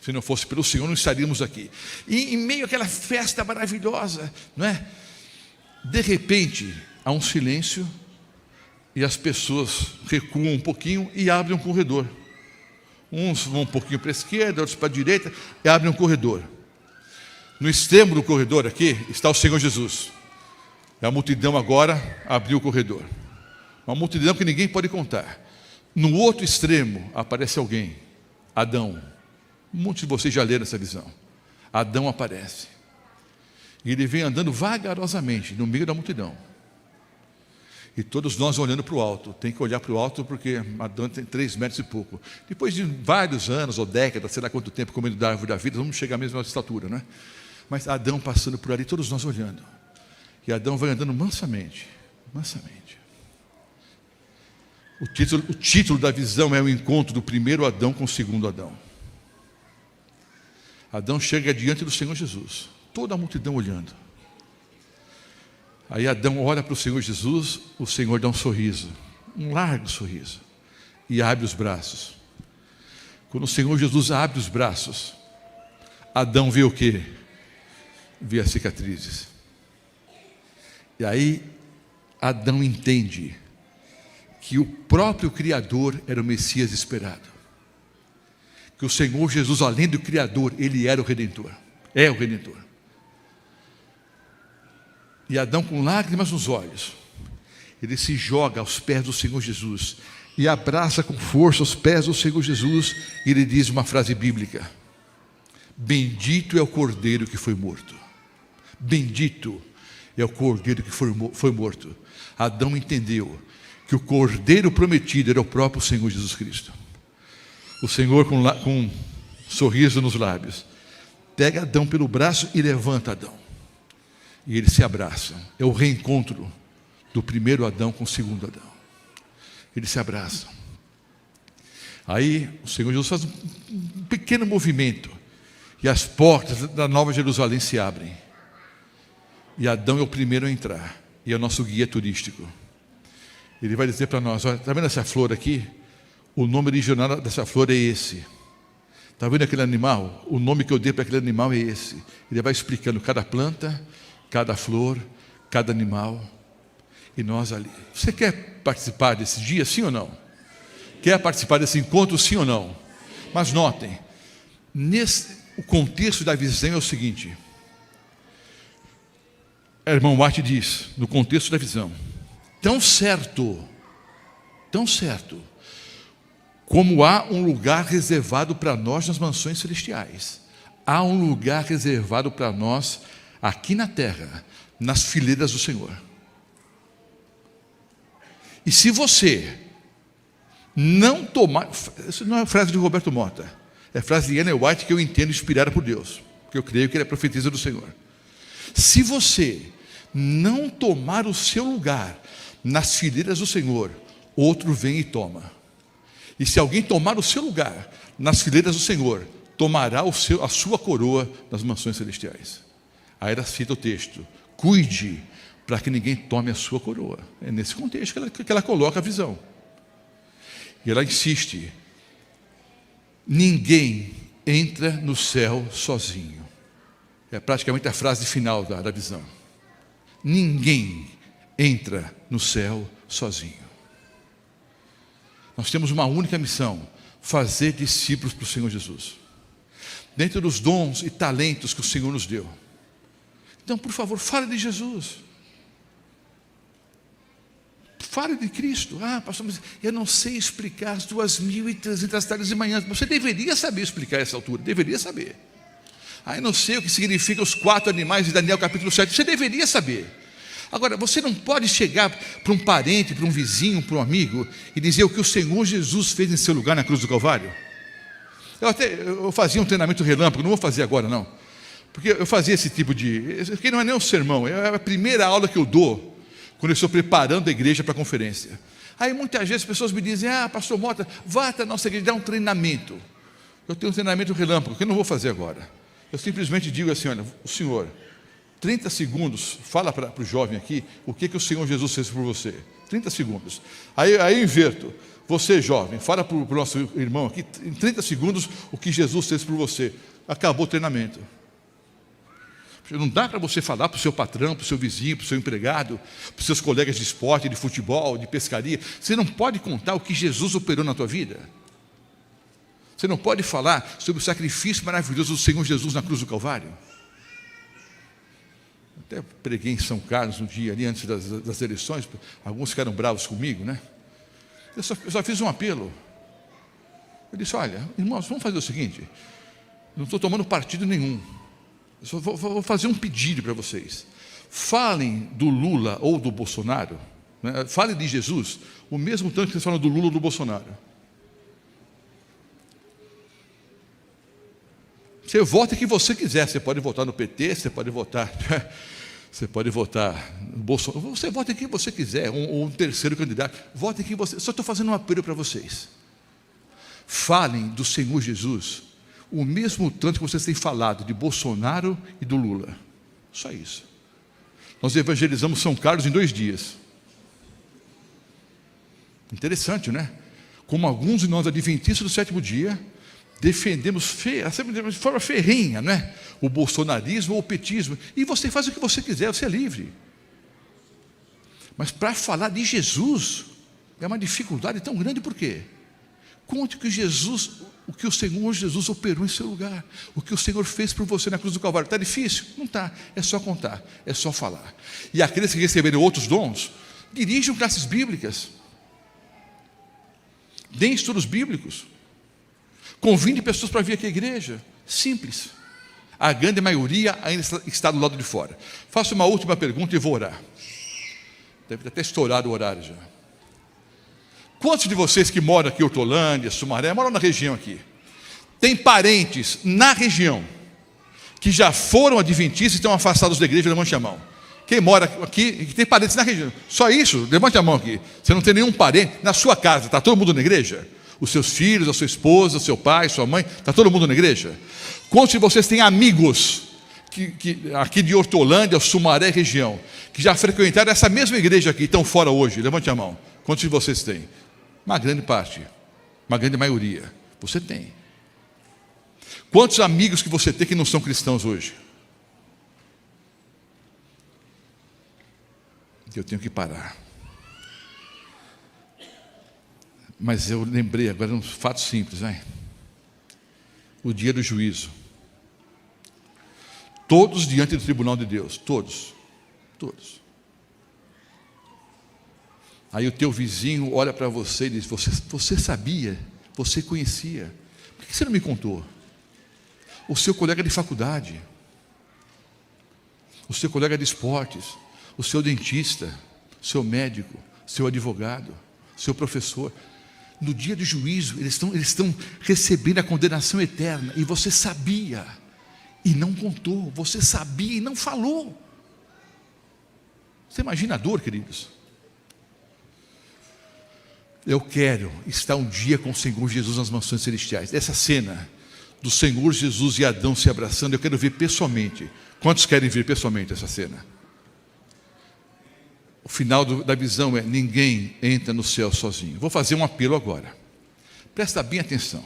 Se não fosse pelo Senhor, não estaríamos aqui. E em meio àquela festa maravilhosa, não é? De repente, há um silêncio e as pessoas recuam um pouquinho e abrem um corredor. Uns vão um pouquinho para a esquerda, outros para a direita e abrem um corredor. No extremo do corredor aqui está o Senhor Jesus. E a multidão agora abriu o corredor. Uma multidão que ninguém pode contar. No outro extremo aparece alguém, Adão. Muitos de vocês já leram essa visão. Adão aparece. E ele vem andando vagarosamente no meio da multidão. E todos nós olhando para o alto. Tem que olhar para o alto porque Adão tem 3 metros e pouco. Depois de vários anos ou décadas, sei lá quanto tempo comendo da árvore da vida, vamos chegar mesmo à nossa estatura, né? Mas Adão passando por ali, todos nós olhando. E Adão vai andando mansamente, mansamente. O título da visão é o encontro do primeiro Adão com o segundo Adão. Adão chega diante do Senhor Jesus, toda a multidão olhando. Aí Adão olha para o Senhor Jesus, o Senhor dá um sorriso, um largo sorriso, e abre os braços. Quando o Senhor Jesus abre os braços, Adão vê o quê? Vê as cicatrizes. E aí Adão entende que o próprio Criador era o Messias esperado. Que o Senhor Jesus, além do Criador, Ele era o Redentor. É o Redentor. E Adão, com lágrimas nos olhos, ele se joga aos pés do Senhor Jesus e abraça com força os pés do Senhor Jesus e ele diz uma frase bíblica: bendito é o Cordeiro que foi morto. Bendito é o Cordeiro que foi morto. Adão entendeu que o Cordeiro prometido era o próprio Senhor Jesus Cristo. O Senhor, com um sorriso nos lábios, pega Adão pelo braço e levanta Adão. E eles se abraçam. É o reencontro do primeiro Adão com o segundo Adão. Eles se abraçam. Aí o Senhor Jesus faz um pequeno movimento e as portas da Nova Jerusalém se abrem. E Adão é o primeiro a entrar. E é o nosso guia turístico. Ele vai dizer para nós: olha, está vendo essa flor aqui? O nome original dessa flor é esse. Está vendo aquele animal? O nome que eu dei para aquele animal é esse. Ele vai explicando cada planta, cada flor, cada animal. E nós ali. Você quer participar desse dia, sim ou não? Quer participar desse encontro, sim ou não? Mas notem, o contexto da visão é o seguinte. O irmão White diz, no contexto da visão: tão certo, como há um lugar reservado para nós nas mansões celestiais, há um lugar reservado para nós aqui na terra, nas fileiras do Senhor. E se você não tomar, isso não é frase de Roberto Mota, é frase de Ellen White que eu entendo inspirada por Deus, porque eu creio que ele é profetisa do Senhor. Se você não tomar o seu lugar nas fileiras do Senhor, outro vem e toma. E se alguém tomar o seu lugar nas fileiras do Senhor, tomará a sua coroa nas mansões celestiais. Aí era cita o texto: cuide para que ninguém tome a sua coroa. É nesse contexto que ela coloca a visão. E ela insiste: ninguém entra no céu sozinho. É praticamente a frase final da visão. Ninguém entra no céu sozinho. Nós temos uma única missão: fazer discípulos para o Senhor Jesus, dentro dos dons e talentos que o Senhor nos deu. Então, por favor, fale de Jesus. Fale de Cristo. Pastor, mas eu não sei explicar as 2.300 tardes e manhãs. Você deveria saber explicar essa altura, deveria saber. Eu não sei o que significa os 4 animais de Daniel capítulo 7, você deveria saber. Agora, você não pode chegar para um parente, para um vizinho, para um amigo e dizer o que o Senhor Jesus fez em seu lugar na cruz do Calvário. Eu fazia um treinamento relâmpago, não vou fazer agora não, porque eu fazia esse tipo que não é nem um sermão, é a primeira aula que eu dou quando eu estou preparando a igreja para a conferência. Aí muitas vezes as pessoas me dizem: pastor Mota, vá até a nossa igreja, dá um treinamento. Eu tenho um treinamento relâmpago, que eu não vou fazer agora. Eu simplesmente digo assim: olha, o senhor, 30 segundos, fala para o jovem aqui o que o Senhor Jesus fez por você. 30 segundos. Aí eu inverto. Você, jovem, fala para o nosso irmão aqui, em 30 segundos, o que Jesus fez por você. Acabou o treinamento. Não dá para você falar para o seu patrão, para o seu vizinho, para o seu empregado, para os seus colegas de esporte, de futebol, de pescaria. Você não pode contar o que Jesus operou na tua vida. Você não pode falar sobre o sacrifício maravilhoso do Senhor Jesus na cruz do Calvário. Até preguei em São Carlos um dia ali antes das eleições. Alguns ficaram bravos comigo, né? Eu só fiz um apelo. Eu disse: olha, irmãos, vamos fazer o seguinte. Não estou tomando partido nenhum. Eu só vou fazer um pedido para vocês. Falem do Lula ou do Bolsonaro, né? Falem de Jesus o mesmo tanto que vocês falam do Lula ou do Bolsonaro. Você vota o que você quiser. Você pode votar no PT, você pode votar no Bolsonaro. Você vota em quem você quiser, ou um terceiro candidato. Vote em quem você. Só estou fazendo um apelo para vocês. Falem do Senhor Jesus o mesmo tanto que vocês têm falado de Bolsonaro e do Lula. Só isso. Nós evangelizamos São Carlos em 2 dias. Interessante, né? Como alguns de nós adventistas do 7º dia defendemos de forma ferrenha, né? O bolsonarismo ou o petismo. E você faz o que você quiser, você é livre. Mas para falar de Jesus é uma dificuldade tão grande. Por quê? Conte o que o Senhor Jesus operou em seu lugar, o que o Senhor fez por você na cruz do Calvário. Está difícil? Não está. É só contar, é só falar. E aqueles que receberem outros dons, dirijam classes bíblicas, deem estudos bíblicos, convide pessoas para vir aqui à igreja. Simples. A grande maioria ainda está do lado de fora. Faço uma última pergunta e vou orar. Deve ter até estourado o horário já. Quantos de vocês que moram aqui em Hortolândia, Sumaré, moram na região aqui, tem parentes na região que já foram adventistas e estão afastados da igreja? Levante a mão. Quem mora aqui e tem parentes na região? Só isso? Levante a mão aqui. Você não tem nenhum parente na sua casa? Está todo mundo na igreja? Os seus filhos, a sua esposa, seu pai, sua mãe, está todo mundo na igreja? Quantos de vocês têm amigos aqui de Hortolândia, Sumaré região, que já frequentaram essa mesma igreja aqui e estão fora hoje? Levante a mão. Quantos de vocês têm? Uma grande parte, uma grande maioria. Você tem. Quantos amigos que você tem que não são cristãos hoje? Eu tenho que parar. Mas eu lembrei agora um fato simples, né? O dia do juízo. Todos diante do tribunal de Deus, todos. Aí o teu vizinho olha para você e diz: você sabia, você conhecia, por que você não me contou? O seu colega de faculdade, o seu colega de esportes, o seu dentista, o seu médico, o seu advogado, o seu professor. No dia do juízo, eles estão recebendo a condenação eterna. E você sabia e não contou. Você sabia e não falou. Você imagina a dor, queridos? Eu quero estar um dia com o Senhor Jesus nas mansões celestiais. Essa cena do Senhor Jesus e Adão se abraçando, eu quero ver pessoalmente. Quantos querem ver pessoalmente essa cena? O final da visão é: ninguém entra no céu sozinho. Vou fazer um apelo agora. Presta bem atenção.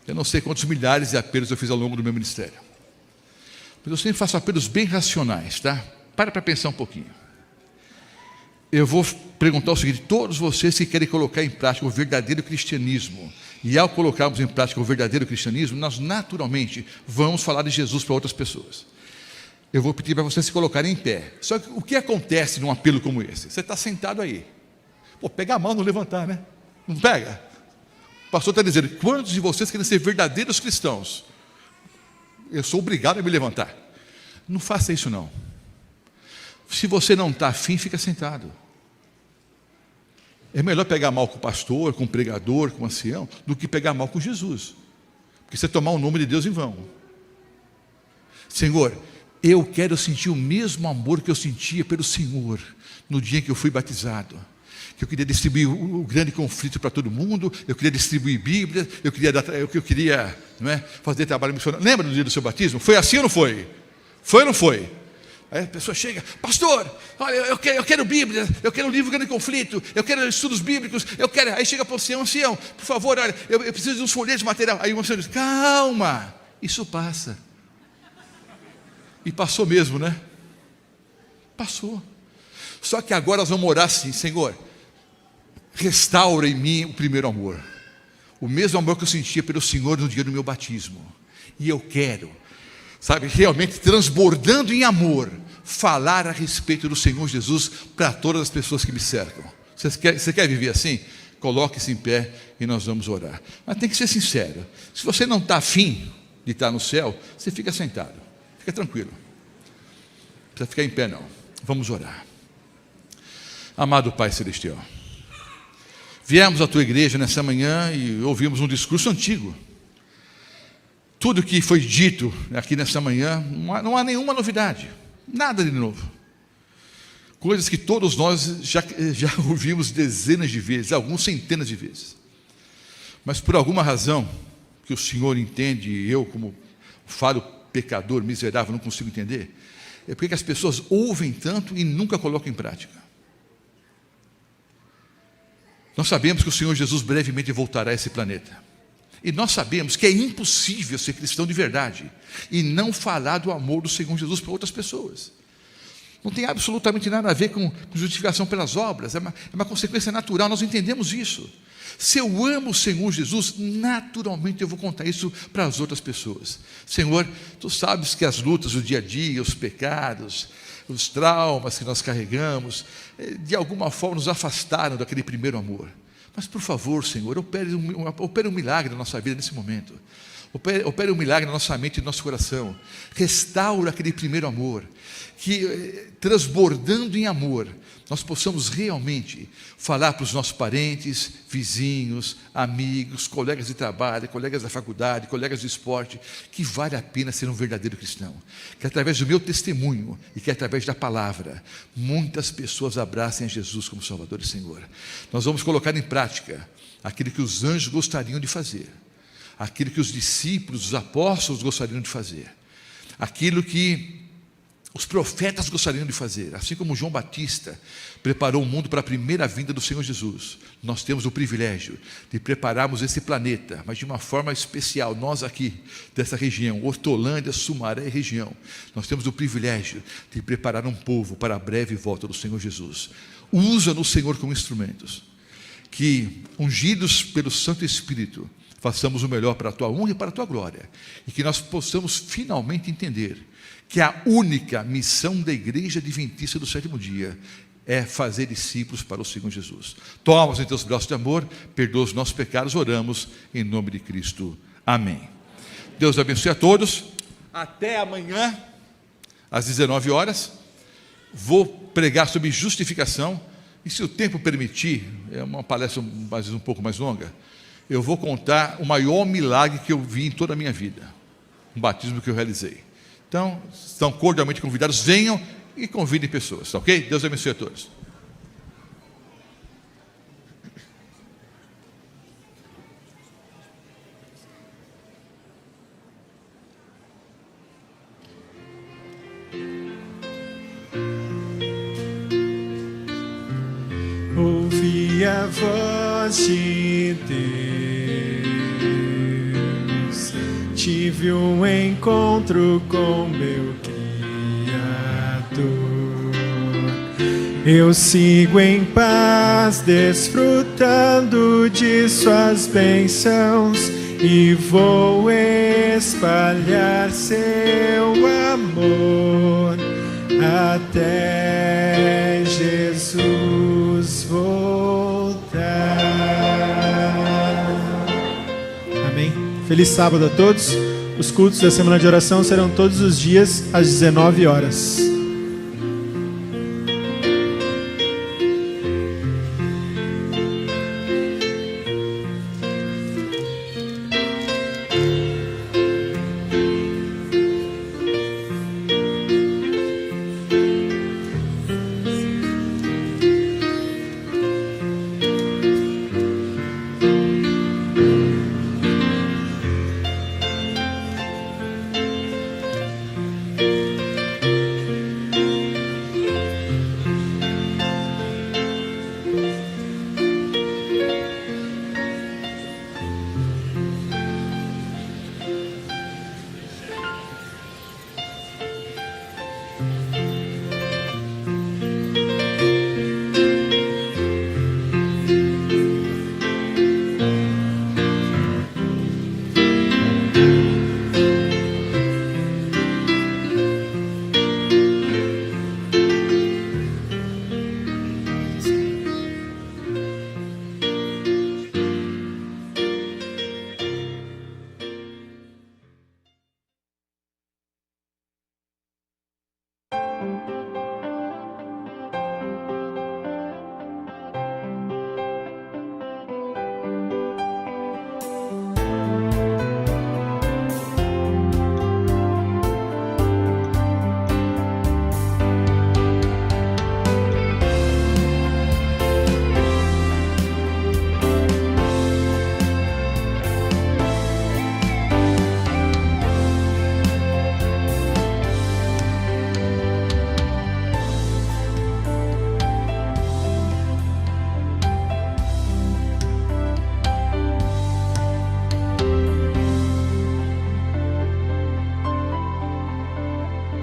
Eu não sei quantos milhares de apelos eu fiz ao longo do meu ministério, mas eu sempre faço apelos bem racionais, tá? Para pensar um pouquinho. Eu vou perguntar o seguinte: todos vocês que querem colocar em prática o verdadeiro cristianismo, e ao colocarmos em prática o verdadeiro cristianismo, nós naturalmente vamos falar de Jesus para outras pessoas. Eu vou pedir para vocês se colocarem em pé. Só que o que acontece num apelo como esse? Você está sentado aí. Pô, pega a mão, não levantar, né? Não pega? O pastor está dizendo: quantos de vocês querem ser verdadeiros cristãos? Eu sou obrigado a me levantar. Não faça isso não. Se você não está afim, fica sentado. É melhor pegar mal com o pastor, com o pregador, com o ancião, do que pegar mal com Jesus. Porque você tomar o nome de Deus em vão. Senhor, eu quero sentir o mesmo amor que eu sentia pelo Senhor no dia em que eu fui batizado. Que eu queria distribuir o grande conflito para todo mundo, eu queria distribuir Bíblia, eu queria não é, fazer trabalho missionário. Lembra do dia do seu batismo? Foi assim ou não foi? Foi ou não foi? Aí a pessoa chega: pastor, olha, eu quero Bíblia, eu quero o livro Grande Conflito, eu quero estudos bíblicos, eu quero. Aí chega para o ancião: por favor, olha, eu preciso de uns folhetos de material. Aí o ancião diz: calma, isso passa. E passou mesmo, né? Passou. Só que agora nós vamos orar assim: Senhor, restaura em mim o primeiro amor, o mesmo amor que eu sentia pelo Senhor no dia do meu batismo. E eu quero, sabe, realmente transbordando em amor, falar a respeito do Senhor Jesus para todas as pessoas que me cercam. Você quer viver assim? Coloque-se em pé e nós vamos orar. Mas tem que ser sincero. Se você não está afim de estar no céu, você fica sentado. Fica tranquilo. Não precisa ficar em pé não. Vamos orar. Amado Pai Celestial, viemos à tua igreja nessa manhã e ouvimos um discurso antigo. Tudo que foi dito aqui nessa manhã, não há nenhuma novidade, nada de novo. Coisas que todos nós já ouvimos dezenas de vezes, alguns centenas de vezes. Mas por alguma razão que o Senhor entende, e eu como falho pecador, miserável, não consigo entender, é porque as pessoas ouvem tanto e nunca colocam em prática. Nós sabemos que o Senhor Jesus brevemente voltará a esse planeta. E nós sabemos que é impossível ser cristão de verdade e não falar do amor do Senhor Jesus para outras pessoas. Não tem absolutamente nada a ver com justificação pelas obras, é uma consequência natural, nós entendemos isso. Se eu amo o Senhor Jesus, naturalmente eu vou contar isso para as outras pessoas. Senhor, tu sabes que as lutas do dia a dia, os pecados, os traumas que nós carregamos, de alguma forma nos afastaram daquele primeiro amor. Mas por favor, Senhor, opere um milagre na nossa vida nesse momento. Opere um milagre na nossa mente e no nosso coração. Restaura aquele primeiro amor, que transbordando em amor, nós possamos realmente falar para os nossos parentes, vizinhos, amigos, colegas de trabalho, colegas da faculdade, colegas de esporte, que vale a pena ser um verdadeiro cristão. Que através do meu testemunho e que através da palavra, muitas pessoas abracem a Jesus como Salvador e Senhor. Nós vamos colocar em prática aquilo que os anjos gostariam de fazer, aquilo que os discípulos, os apóstolos gostariam de fazer, aquilo que os profetas gostariam de fazer. Assim como João Batista preparou o mundo para a primeira vinda do Senhor Jesus, nós temos o privilégio de prepararmos esse planeta, mas de uma forma especial. Nós aqui, dessa região, Hortolândia, Sumaré e região, nós temos o privilégio de preparar um povo para a breve volta do Senhor Jesus. Usa-nos, Senhor, como instrumentos, que, ungidos pelo Santo Espírito, façamos o melhor para a tua honra e para a tua glória, e que nós possamos finalmente entender que a única missão da Igreja Adventista do Sétimo Dia é fazer discípulos para o Senhor Jesus. Toma-nos em teus braços de amor, perdoa os nossos pecados, oramos em nome de Cristo. Amém. Deus abençoe a todos. Até amanhã, às 19 horas. Vou pregar sobre justificação, e se o tempo permitir, é uma palestra um pouco mais longa, eu vou contar o maior milagre que eu vi em toda a minha vida, um batismo que eu realizei. Então, estão cordialmente convidados, venham e convidem pessoas, tá ok? Deus abençoe a todos. a voz de Deus. Tive um encontro com meu Criador. Eu sigo em paz, desfrutando de suas bênçãos, e vou espalhar seu amor até Jesus voltar. Amém. Feliz sábado a todos. Os cultos da semana de oração serão todos os dias às 19 horas.